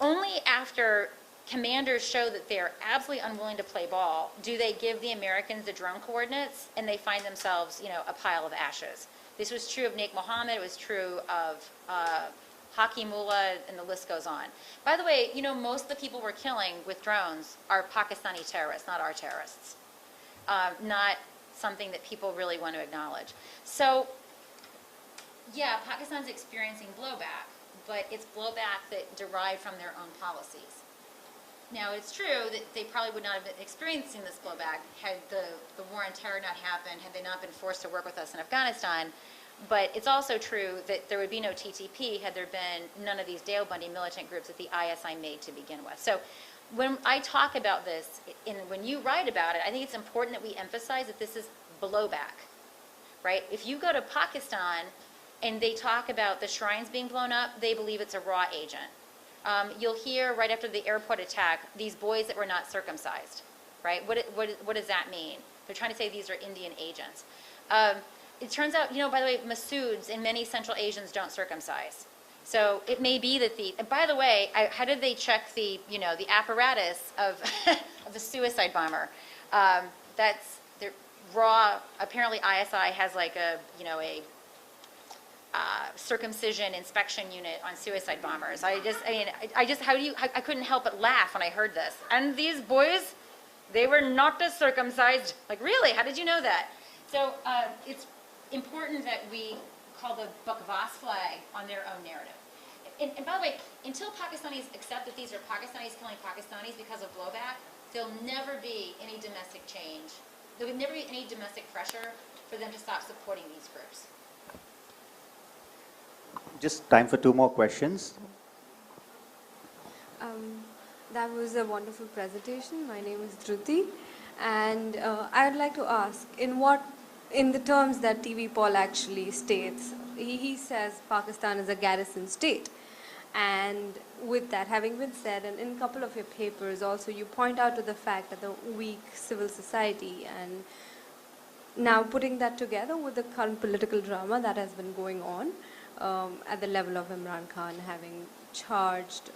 only after commanders show that they are absolutely unwilling to play ball do they give the Americans the drone coordinates, and they find themselves, a pile of ashes. This was true of Naik Mohammed. It was true of Haki Mullah, and the list goes on. By the way, most of the people we're killing with drones are Pakistani terrorists, not our terrorists. Not something that people really want to acknowledge. So, yeah, Pakistan's experiencing blowback, but it's blowback that derived from their own policies. Now, it's true that they probably would not have been experiencing this blowback had the war on terror not happened, had they not been forced to work with us in Afghanistan. But it's also true that there would be no TTP had there been none of these Dale Bundy militant groups that the ISI made to begin with. So when I talk about this, and when you write about it, I think it's important that we emphasize that this is blowback, right? If you go to Pakistan and they talk about the shrines being blown up, they believe it's a raw agent. You'll hear right after the airport attack, these boys that were not circumcised, right? What does that mean? They're trying to say these are Indian agents. It turns out, by the way, Masouds and many Central Asians don't circumcise. So it may be that and by the way, how did they check the apparatus of, of a suicide bomber? That's the raw, apparently ISI has like a circumcision inspection unit on suicide bombers. I couldn't help but laugh when I heard this. And these boys, they were not circumcised. Like, really? How did you know that? So it's important that we call the Bakwas flag on their own narrative. And by the way, until Pakistanis accept that these are Pakistanis killing Pakistanis because of blowback, there'll never be any domestic change. There would never be any domestic pressure for them to stop supporting these groups. Just time for 2 more questions. That was a wonderful presentation. My name is Dhruti, and I would like to ask, in the terms that TV Paul actually states, he says Pakistan is a garrison state. And with that having been said, and in a couple of your papers also, you point out to the fact that the weak civil society, and now putting that together with the current political drama that has been going on at the level of Imran Khan having charged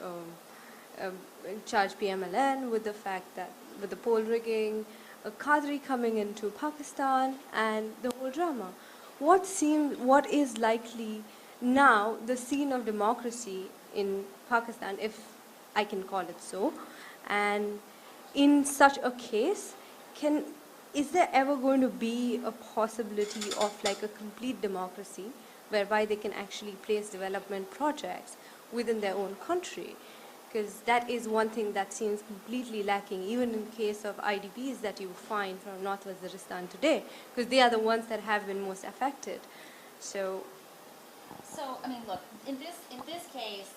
PMLN with the fact that with the poll rigging, Qadri coming into Pakistan, and the whole drama. What is likely now the scene of democracy in Pakistan, if I can call it so, and in such a case, is there ever going to be a possibility of like a complete democracy whereby they can actually place development projects within their own country? Because that is one thing that seems completely lacking, even in case of IDPs that you find from North Waziristan today, because they are the ones that have been most affected. So I mean, look, in this case,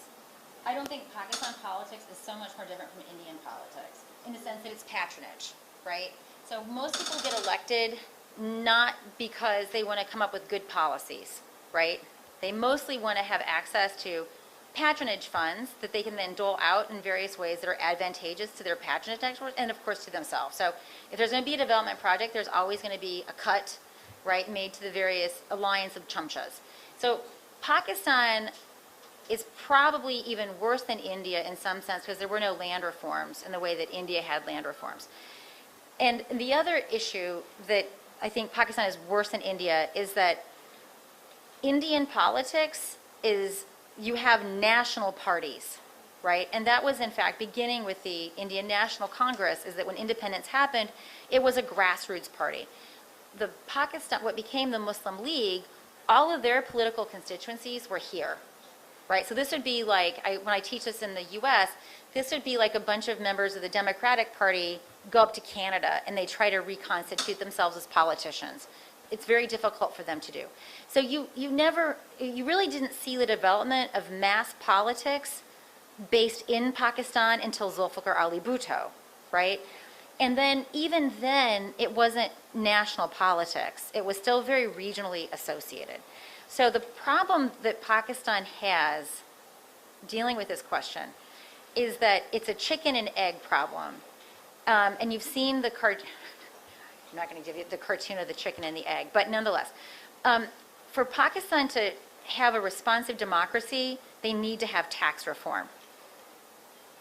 I don't think Pakistan politics is so much more different from Indian politics, in the sense that it's patronage, right? So most people get elected not because they want to come up with good policies, right? They mostly want to have access to patronage funds that they can then dole out in various ways that are advantageous to their patronage network and, of course, to themselves. So if there's going to be a development project, there's always going to be a cut, right, made to the various alliance of chumchas. So Pakistan is probably even worse than India in some sense because there were no land reforms in the way that India had land reforms. And the other issue that I think Pakistan is worse than India is that Indian politics is, you have national parties, right? And that was in fact beginning with the Indian National Congress, is that when independence happened, it was a grassroots party. The Pakistan, what became the Muslim League, all of their political constituencies were here, right? So this would be like, when I teach this in the US, this would be like a bunch of members of the Democratic Party go up to Canada and they try to reconstitute themselves as politicians. It's very difficult for them to do. So you really didn't see the development of mass politics based in Pakistan until Zulfikar Ali Bhutto, right? And then, even then, it wasn't national politics. It was still very regionally associated. So the problem that Pakistan has dealing with this question is that it's a chicken and egg problem. And you've seen the I'm not going to give you the cartoon of the chicken and the egg, but nonetheless, for Pakistan to have a responsive democracy, they need to have tax reform,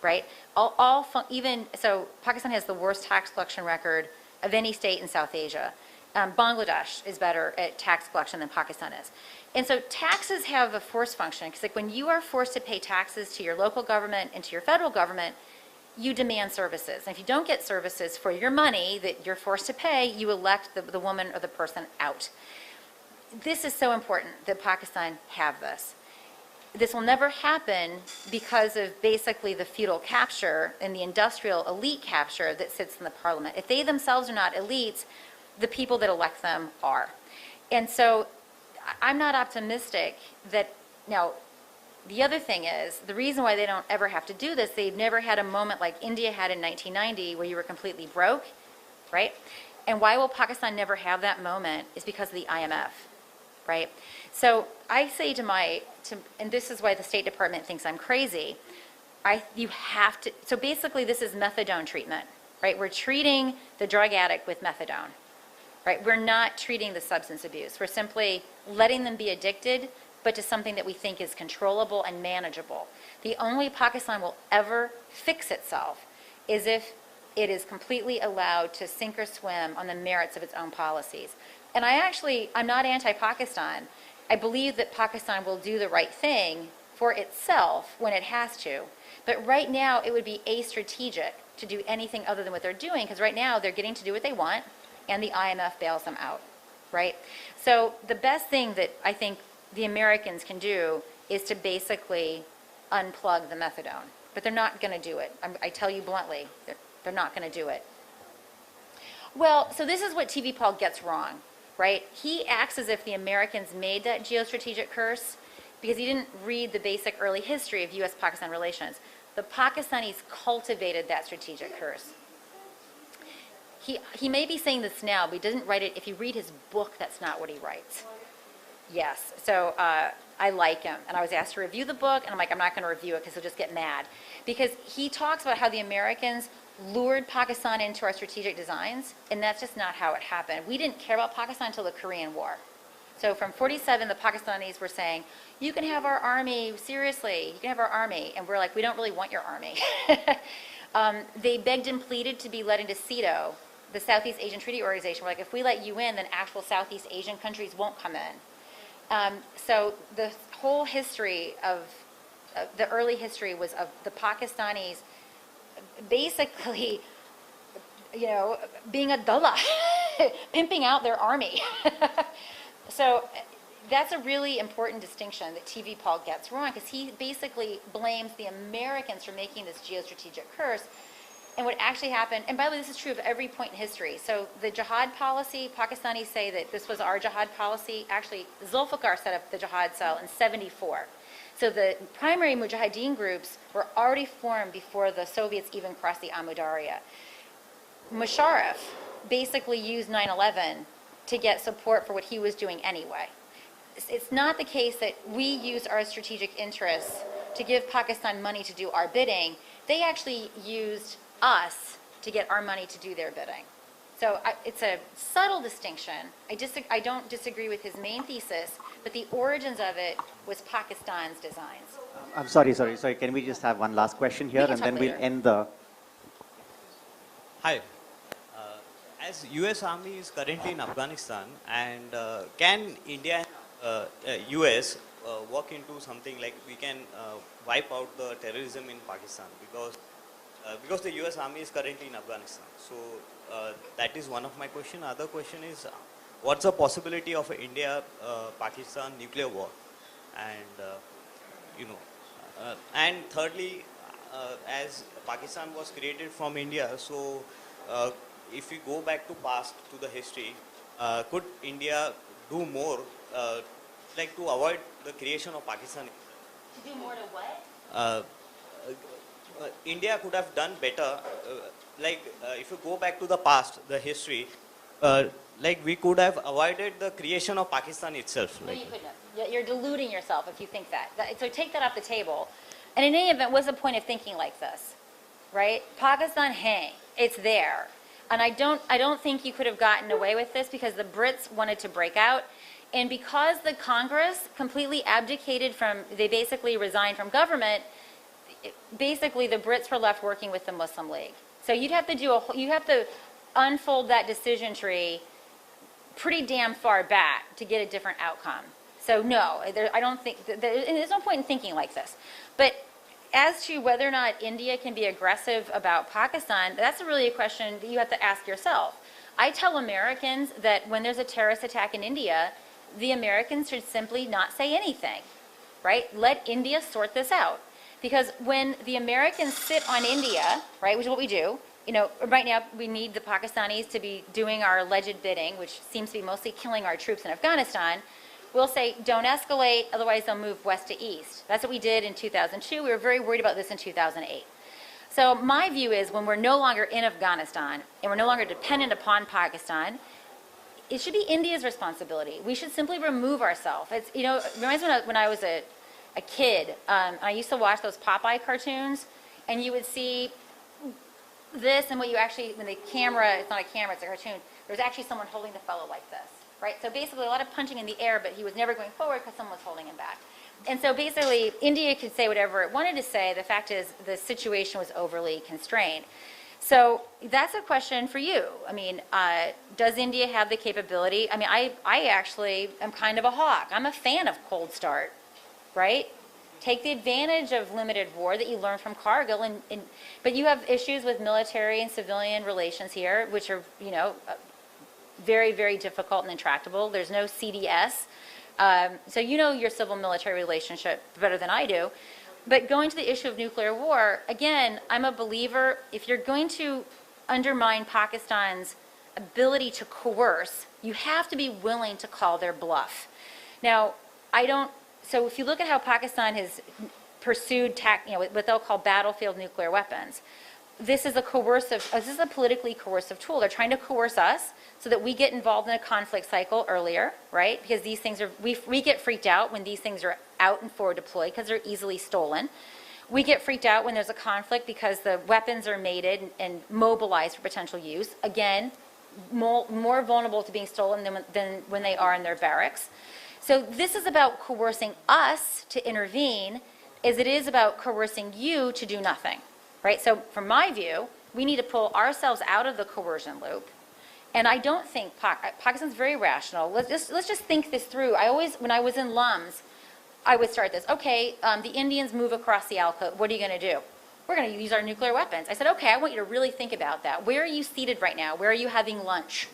right? So Pakistan has the worst tax collection record of any state in South Asia. Bangladesh is better at tax collection than Pakistan is. And so taxes have a force function, because like when you are forced to pay taxes to your local government and to your federal government, you demand services. And if you don't get services for your money that you're forced to pay, you elect the woman or the person out. This is so important that Pakistan have this. This will never happen because of basically the feudal capture and the industrial elite capture that sits in the parliament. If they themselves are not elites, the people that elect them are. And so I'm not optimistic that, now, the other thing is, the reason why they don't ever have to do this, they've never had a moment like India had in 1990 where you were completely broke, right? And why will Pakistan never have that moment is because of the IMF, right? So I say and this is why the State Department thinks I'm crazy, you have to, so basically this is methadone treatment, right? We're treating the drug addict with methadone, right? We're not treating the substance abuse. We're simply letting them be addicted, but to something that we think is controllable and manageable. The only way Pakistan will ever fix itself is if it is completely allowed to sink or swim on the merits of its own policies. And I'm not anti-Pakistan. I believe that Pakistan will do the right thing for itself when it has to. But right now, it would be astrategic to do anything other than what they're doing, because right now they're getting to do what they want, and the IMF bails them out, right? So the best thing that I think the Americans can do is to basically unplug the methadone. But they're not going to do it. I tell you bluntly, they're not going to do it. Well, so this is what TV Paul gets wrong, right? He acts as if the Americans made that geostrategic curse because he didn't read the basic early history of U.S.-Pakistan relations. The Pakistanis cultivated that strategic curse. He may be saying this now, but he doesn't write it. If you read his book, that's not what he writes. Yes, so I like him. And I was asked to review the book, and I'm like, I'm not going to review it because he'll just get mad. Because he talks about how the Americans lured Pakistan into our strategic designs, and that's just not how it happened. We didn't care about Pakistan until the Korean War. So from 47, the Pakistanis were saying, you can have our army, seriously, you can have our army. And we're like, we don't really want your army. They begged and pleaded to be let into CETO, the Southeast Asian Treaty Organization. We're like, if we let you in, then actual Southeast Asian countries won't come in. So the whole history of the early history was of the Pakistanis basically, being a dullah, pimping out their army. So that's a really important distinction that TV Paul gets wrong, because he basically blames the Americans for making this geostrategic curse. And what actually happened, and by the way, this is true of every point in history. So the jihad policy, Pakistanis say that this was our jihad policy. Actually, Zulfikar set up the jihad cell in '74. So the primary mujahideen groups were already formed before the Soviets even crossed the Amu Darya. Musharraf basically used 9/11 to get support for what he was doing anyway. It's not the case that we used our strategic interests to give Pakistan money to do our bidding. They actually used us to get our money to do their bidding. So it's a subtle distinction. I don't disagree with his main thesis, but the origins of it was Pakistan's designs. I'm sorry. Can we just have one last question here can and talk then we'll later. end the... Hi. As US Army is currently in Afghanistan, and can India and US work into something like we can wipe out the terrorism in Pakistan, because the US Army is currently in Afghanistan. So that is one of my question. Other question is, what's the possibility of a India-Pakistan nuclear war? And and thirdly, as Pakistan was created from India, so if we go back to past, to the history, could India do more, like to avoid the creation of Pakistan? To do more to what? India could have done better, if you go back to the past, the history, like we could have avoided the creation of Pakistan itself. No, you couldn't have. You're deluding yourself if you think that. So take that off the table. And in any event, what's the point of thinking like this, right? Pakistan, hey, it's there. And I don't think you could have gotten away with this because the Brits wanted to break out. And because the Congress completely abdicated they basically resigned from government, basically the Brits were left working with the Muslim League. So you'd have to unfold that decision tree pretty damn far back to get a different outcome. So no, I don't think, there's no point in thinking like this. But as to whether or not India can be aggressive about Pakistan, that's really a question that you have to ask yourself. I tell Americans that when there's a terrorist attack in India, the Americans should simply not say anything, right? Let India sort this out. Because when the Americans sit on India, right, which is what we do, right now we need the Pakistanis to be doing our alleged bidding, which seems to be mostly killing our troops in Afghanistan. We'll say, don't escalate, otherwise they'll move west to east. That's what we did in 2002. We were very worried about this in 2008. So my view is when we're no longer in Afghanistan and we're no longer dependent upon Pakistan, it should be India's responsibility. We should simply remove ourselves. It reminds me when I was a kid, I used to watch those Popeye cartoons, and you would see this, and when the camera, it's not a camera, it's a cartoon, there's actually someone holding the fellow like this. Right? So basically a lot of punching in the air, but he was never going forward because someone was holding him back. And so basically India could say whatever it wanted to say. The fact is the situation was overly constrained. So that's a question for you. I mean, does India have the capability? I mean, I actually am kind of a hawk. I'm a fan of cold start, right? Take the advantage of limited war that you learned from Kargil. But you have issues with military and civilian relations here, which are, very, very difficult and intractable. There's no CDS. So your civil-military relationship better than I do. But going to the issue of nuclear war, again, I'm a believer, if you're going to undermine Pakistan's ability to coerce, you have to be willing to call their bluff. Now, so if you look at how Pakistan has pursued what they'll call battlefield nuclear weapons, this is a politically coercive tool. They're trying to coerce us so that we get involved in a conflict cycle earlier, right? Because these things we get freaked out when these things are out and forward deployed because they're easily stolen. We get freaked out when there's a conflict because the weapons are mated and mobilized for potential use. Again, more vulnerable to being stolen than when they are in their barracks. So this is about coercing us to intervene as it is about coercing you to do nothing. Right? So from my view, we need to pull ourselves out of the coercion loop. And I don't think Pakistan's very rational. Let's just think this through. When I was in LUMS, I would start this. Okay, the Indians move across the Alco. What are you going to do? We're going to use our nuclear weapons. I said, okay, I want you to really think about that. Where are you seated right now? Where are you having lunch?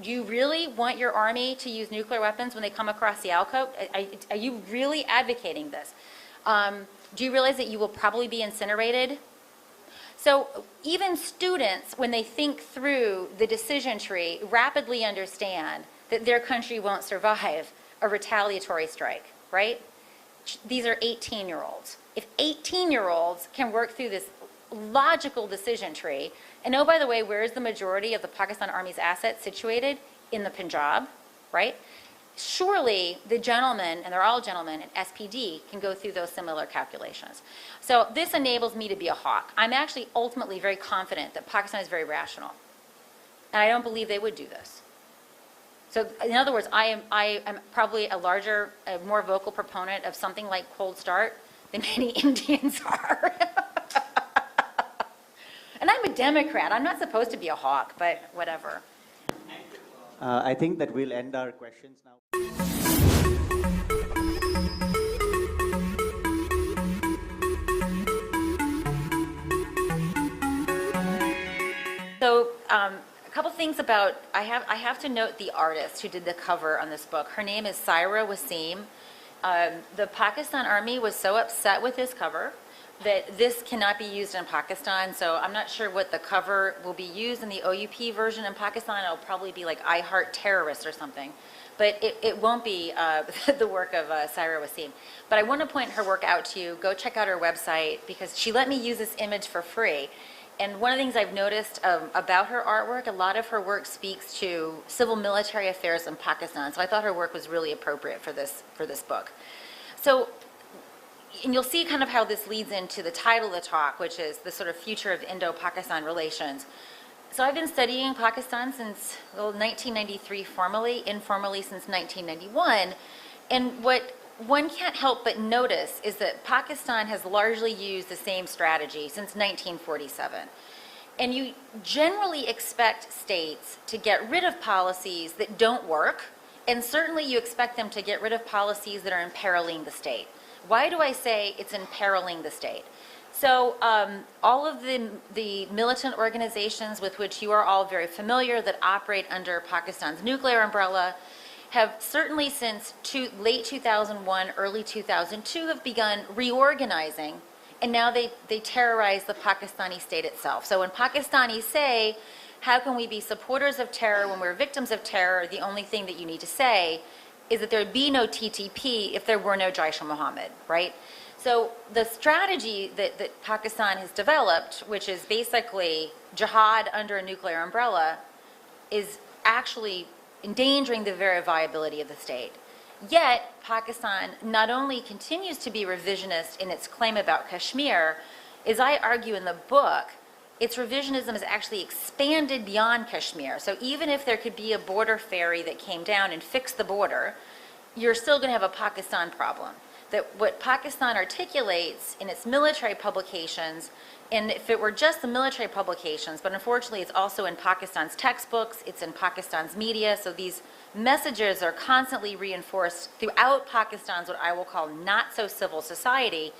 Do you really want your army to use nuclear weapons when they come across the Alco? Are you really advocating this? Do you realize that you will probably be incinerated? So even students, when they think through the decision tree, rapidly understand that their country won't survive a retaliatory strike, right? These are 18-year-olds. If 18-year-olds can work through this logical decision tree, and oh, by the way, where is the majority of the Pakistan Army's assets situated? In the Punjab, right? Surely the gentlemen, and they're all gentlemen, and SPD can go through those similar calculations. So this enables me to be a hawk. I'm actually ultimately very confident that Pakistan is very rational. And I don't believe they would do this. So in other words, I am probably a more vocal proponent of something like Cold Start than many Indians are. And I'm a Democrat. I'm not supposed to be a hawk, but whatever. I think that we'll end our questions now. So a couple things about, I have to note the artist who did the cover on this book. Her name is Saira Wasim. The Pakistan Army was so upset with this cover that this cannot be used in Pakistan. So I'm not sure what the cover will be used in the OUP version in Pakistan. It'll probably be like I Heart Terrorists or something. But it won't be the work of Saira Wasim. But I want to point her work out to you. Go check out her website because she let me use this image for free. And one of the things I've noticed about her artwork, a lot of her work speaks to civil military affairs in Pakistan. So I thought her work was really appropriate for this book. So, and you'll see kind of how this leads into the title of the talk, which is the sort of future of Indo-Pakistan relations. So I've been studying Pakistan since 1993 formally, informally since 1991. And what one can't help but notice is that Pakistan has largely used the same strategy since 1947. And you generally expect states to get rid of policies that don't work, and certainly you expect them to get rid of policies that are imperiling the state. Why do I say it's imperiling the state? So all of the militant organizations with which you are all very familiar that operate under Pakistan's nuclear umbrella have certainly since late 2001, early 2002 have begun reorganizing, and now they terrorize the Pakistani state itself. So when Pakistanis say, how can we be supporters of terror when we're victims of terror, the only thing that you need to say is that there would be no TTP if there were no Jaish-e-Mohammed, right? So the strategy that Pakistan has developed, which is basically jihad under a nuclear umbrella, is actually endangering the very viability of the state. Yet, Pakistan not only continues to be revisionist in its claim about Kashmir, as I argue in the book, its revisionism has actually expanded beyond Kashmir. So even if there could be a border ferry that came down and fixed the border, you're still going to have a Pakistan problem. That what Pakistan articulates in its military publications, and if it were just the military publications, but unfortunately it's also in Pakistan's textbooks, it's in Pakistan's media, so these messages are constantly reinforced throughout Pakistan's what I will call not so civil society,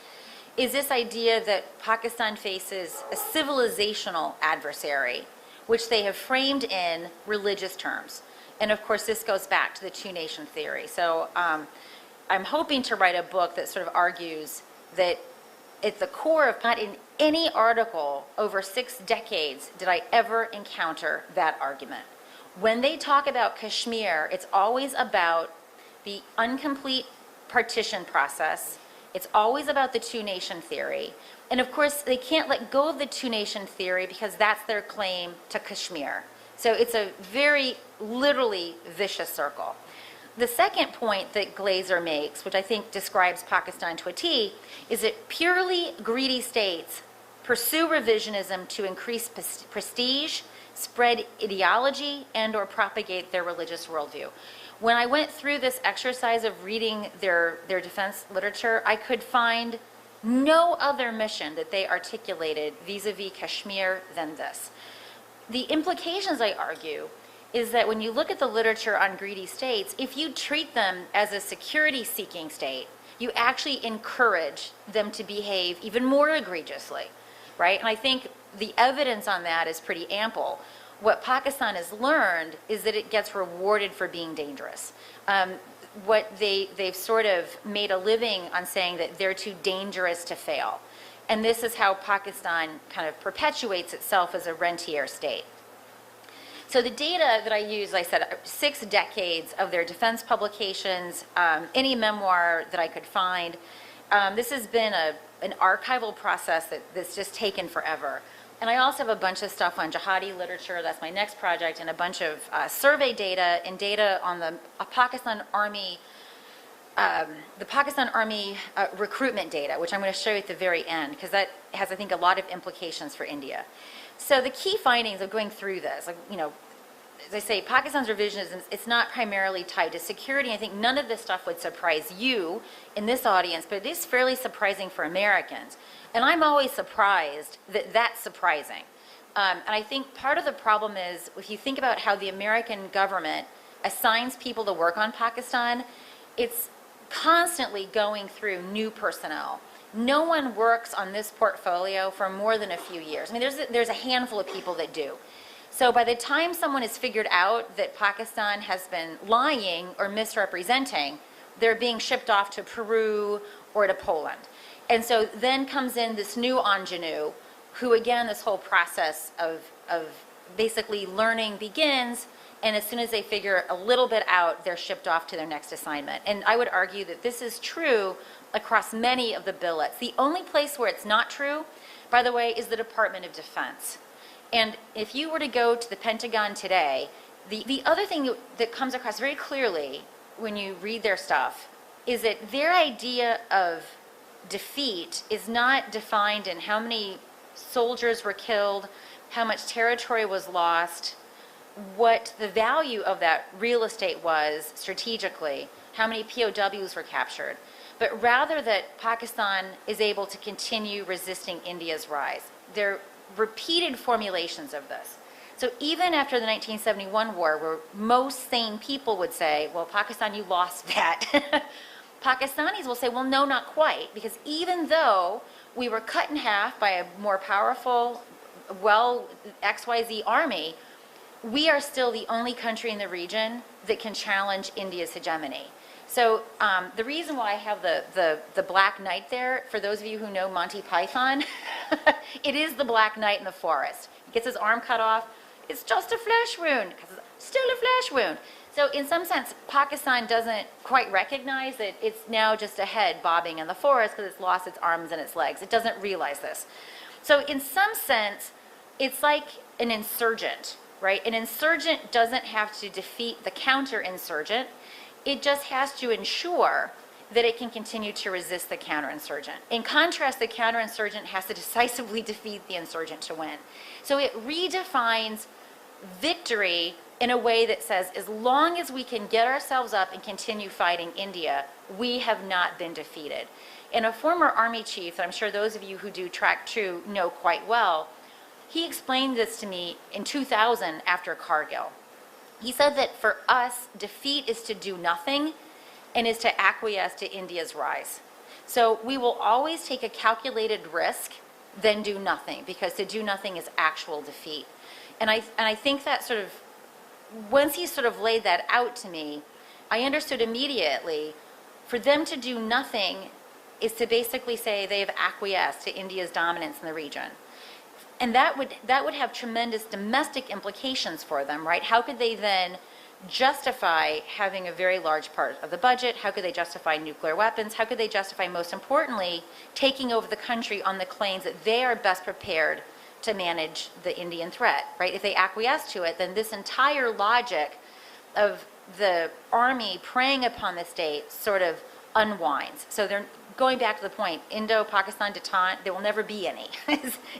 is this idea that Pakistan faces a civilizational adversary, which they have framed in religious terms. And of course this goes back to the two-nation theory. So I'm hoping to write a book that sort of argues that at the core of, not in any article over 6 decades did I ever encounter that argument. When they talk about Kashmir, it's always about the incomplete partition process. It's always about the two-nation theory. And of course, they can't let go of the two-nation theory because that's their claim to Kashmir. So it's a very literally vicious circle. The second point that Glazer makes, which I think describes Pakistan to a T, is that purely greedy states pursue revisionism to increase prestige, spread ideology, and or propagate their religious worldview. When I went through this exercise of reading their defense literature, I could find no other mission that they articulated vis-a-vis Kashmir than this. The implications, I argue, is that when you look at the literature on greedy states, if you treat them as a security-seeking state, you actually encourage them to behave even more egregiously, right? And I think the evidence on that is pretty ample. What Pakistan has learned is that it gets rewarded for being dangerous. They've sort of made a living on saying that they're too dangerous to fail. And this is how Pakistan kind of perpetuates itself as a rentier state. So the data that I use, like I said, 6 decades of their defense publications, any memoir that I could find. This has been an archival process that's just taken forever. And I also have a bunch of stuff on jihadi literature, that's my next project, and a bunch of survey data and data on the Pakistan Army recruitment data, which I'm going to show you at the very end, because that has, I think, a lot of implications for India. So the key findings of going through this, like, you know, as I say, Pakistan's revisionism, it's not primarily tied to security. I think none of this stuff would surprise you in this audience, but it is fairly surprising for Americans. And I'm always surprised that that's surprising. And I think part of the problem is, if you think about how the American government assigns people to work on Pakistan, it's constantly going through new personnel. No one works on this portfolio for more than a few years. I mean, there's a handful of people that do. So by the time someone has figured out that Pakistan has been lying or misrepresenting, they're being shipped off to Peru or to Poland. And so then comes in this new ingenue, who again, this whole process of basically learning begins, and as soon as they figure a little bit out, they're shipped off to their next assignment. And I would argue that this is true across many of the billets. The only place where it's not true, by the way, is the Department of Defense. And if you were to go to the Pentagon today, the other thing that comes across very clearly when you read their stuff is that their idea of defeat is not defined in how many soldiers were killed, how much territory was lost, what the value of that real estate was strategically, how many POWs were captured, but rather that Pakistan is able to continue resisting India's rise. There are repeated formulations of this. So even after the 1971 war, where most sane people would say, well, Pakistan, you lost that, Pakistanis will say, well, no, not quite, because even though we were cut in half by a more powerful, well, XYZ army, we are still the only country in the region that can challenge India's hegemony. So the reason why I have the Black Knight there, for those of you who know Monty Python, it is the Black Knight in the forest. He gets his arm cut off. It's just a flesh wound, because it's still a flesh wound. So in some sense, Pakistan doesn't quite recognize that it's now just a head bobbing in the forest because it's lost its arms and its legs. It doesn't realize this. So in some sense, it's like an insurgent, right? An insurgent doesn't have to defeat the counterinsurgent. It just has to ensure that it can continue to resist the counterinsurgent. In contrast, the counterinsurgent has to decisively defeat the insurgent to win. So it redefines victory in a way that says, as long as we can get ourselves up and continue fighting India, we have not been defeated. And a former army chief, that I'm sure those of you who do Track 2 know quite well, he explained this to me in 2000 after Kargil. He said that for us, defeat is to do nothing and is to acquiesce to India's rise. So we will always take a calculated risk, then do nothing, because to do nothing is actual defeat. And I think that sort of, once he sort of laid that out to me, I understood immediately, for them to do nothing is to basically say they have acquiesced to India's dominance in the region. And that would have tremendous domestic implications for them, right? How could they then justify having a very large part of the budget? How could they justify nuclear weapons? How could they justify, most importantly, taking over the country on the claims that they are best prepared to manage the Indian threat, right? If they acquiesce to it, then this entire logic of the army preying upon the state sort of unwinds. So they're going back to the point, Indo-Pakistan detente, there will never be any,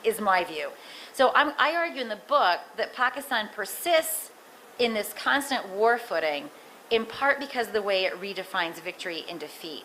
is my view. So I argue in the book that Pakistan persists in this constant war footing, in part because of the way it redefines victory and defeat.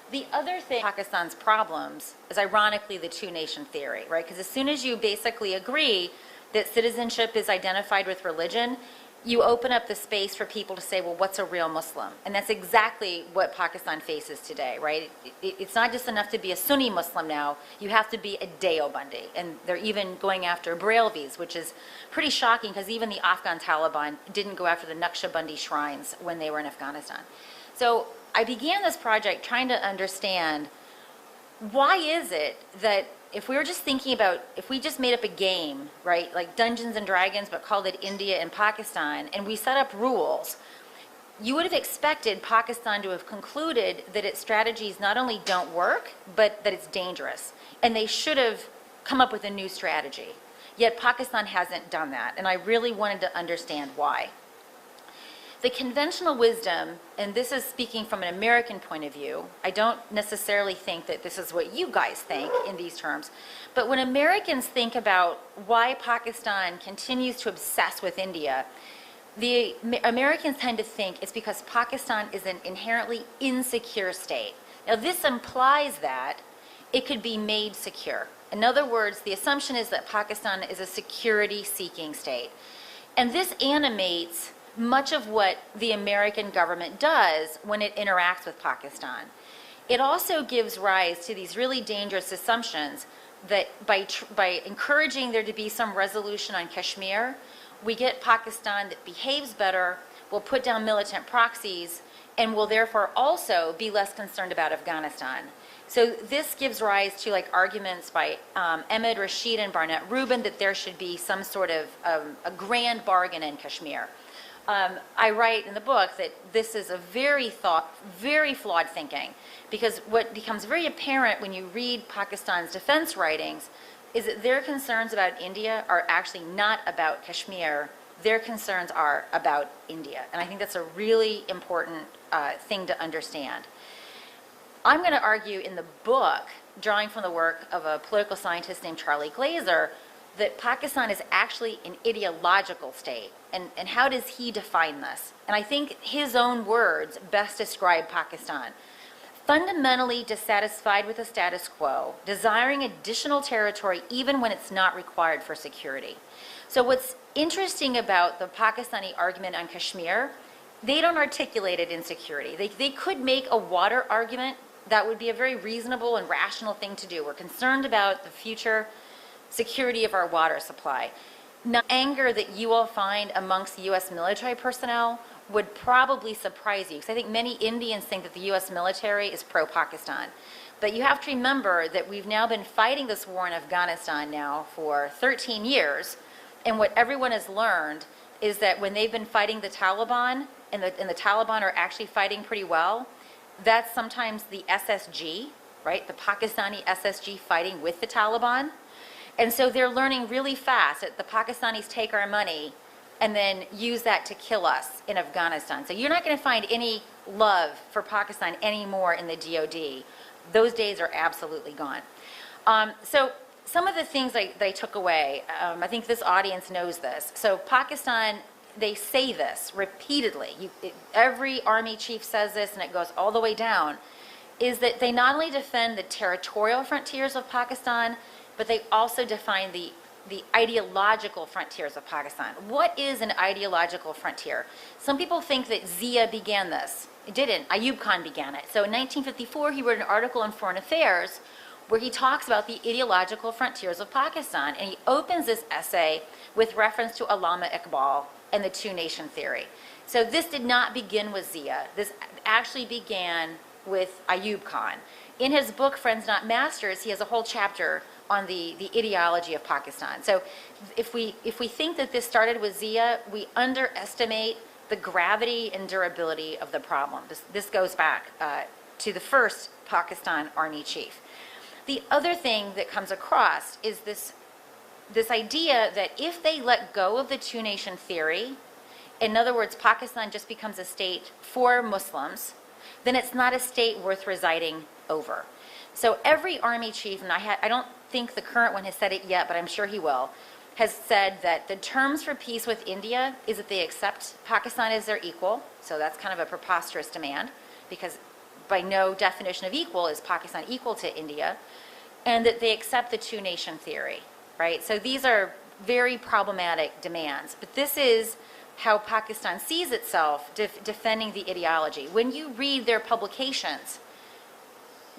The other thing, Pakistan's problems, is ironically the two-nation theory, right? Because as soon as you basically agree that citizenship is identified with religion, you open up the space for people to say, well, what's a real Muslim? And that's exactly what Pakistan faces today, right? It's not just enough to be a Sunni Muslim now, you have to be a Deobandi. And they're even going after Brailvis, which is pretty shocking because even the Afghan Taliban didn't go after the Naqshbandi shrines when they were in Afghanistan. So I began this project trying to understand, why is it that if we were just thinking about, if we just made up a game, right, like Dungeons and Dragons, but called it India and Pakistan, and we set up rules, you would have expected Pakistan to have concluded that its strategies not only don't work, but that it's dangerous. And they should have come up with a new strategy. Yet Pakistan hasn't done that, and I really wanted to understand why. The conventional wisdom, and this is speaking from an American point of view, I don't necessarily think that this is what you guys think in these terms, but when Americans think about why Pakistan continues to obsess with India, the Americans tend to think it's because Pakistan is an inherently insecure state. Now, this implies that it could be made secure. In other words, the assumption is that Pakistan is a security-seeking state. And this animates much of what the American government does when it interacts with Pakistan. It also gives rise to these really dangerous assumptions that by encouraging there to be some resolution on Kashmir, we get Pakistan that behaves better, will put down militant proxies, and will therefore also be less concerned about Afghanistan. So this gives rise to like arguments by Ahmed Rashid and Barnett Rubin that there should be some sort of a grand bargain in Kashmir. I write in the book that this is a very flawed thinking, because what becomes very apparent when you read Pakistan's defense writings is that their concerns about India are actually not about Kashmir. Their concerns are about India. And I think that's a really important thing to understand. I'm going to argue in the book, drawing from the work of a political scientist named Charlie Glazer, that Pakistan is actually an ideological state. And how does he define this? And I think his own words best describe Pakistan. Fundamentally dissatisfied with the status quo, desiring additional territory even when it's not required for security. So what's interesting about the Pakistani argument on Kashmir, they don't articulate it in security. They could make a water argument. That would be a very reasonable and rational thing to do. We're concerned about the future security of our water supply. Now, anger that you will find amongst U.S. military personnel would probably surprise you, because I think many Indians think that the U.S. military is pro-Pakistan. But you have to remember that we've now been fighting this war in Afghanistan now for 13 years, and what everyone has learned is that when they've been fighting the Taliban, and the Taliban are actually fighting pretty well, that's sometimes the SSG, right? The Pakistani SSG fighting with the Taliban. And so they're learning really fast that the Pakistanis take our money and then use that to kill us in Afghanistan. So you're not going to find any love for Pakistan anymore in the DoD. Those days are absolutely gone. So some of the things they took away, I think this audience knows this. So Pakistan, they say this repeatedly. Every army chief says this, and it goes all the way down, is that they not only defend the territorial frontiers of Pakistan, but they also define the ideological frontiers of Pakistan. What is an ideological frontier? Some people think that Zia began this. It didn't. Ayub Khan began it. So in 1954, he wrote an article in Foreign Affairs where he talks about the ideological frontiers of Pakistan. And he opens this essay with reference to Allama Iqbal and the two-nation theory. So this did not begin with Zia. This actually began with Ayub Khan. In his book, Friends Not Masters, he has a whole chapter on the ideology of Pakistan. So if we think that this started with Zia, we underestimate the gravity and durability of the problem. This goes back to the first Pakistan army chief. The other thing that comes across is this idea that if they let go of the two-nation theory, in other words, Pakistan just becomes a state for Muslims, then it's not a state worth residing over. So every army chief, and I don't think the current one has said it yet, but I'm sure he will, has said that the terms for peace with India is that they accept Pakistan as their equal. So that's kind of a preposterous demand, because by no definition of equal is Pakistan equal to India, and that they accept the two-nation theory, right? So these are very problematic demands. But this is how Pakistan sees itself defending the ideology. When you read their publications,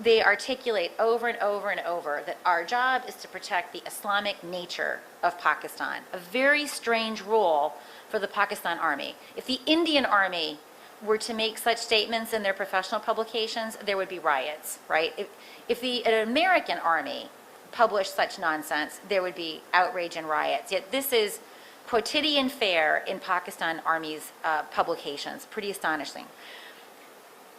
they articulate over and over and over that our job is to protect the Islamic nature of Pakistan, a very strange role for the Pakistan army. If the Indian army were to make such statements in their professional publications, there would be riots, right? If an American army published such nonsense, there would be outrage and riots. Yet this is quotidian fare in Pakistan Army's publications. Pretty astonishing.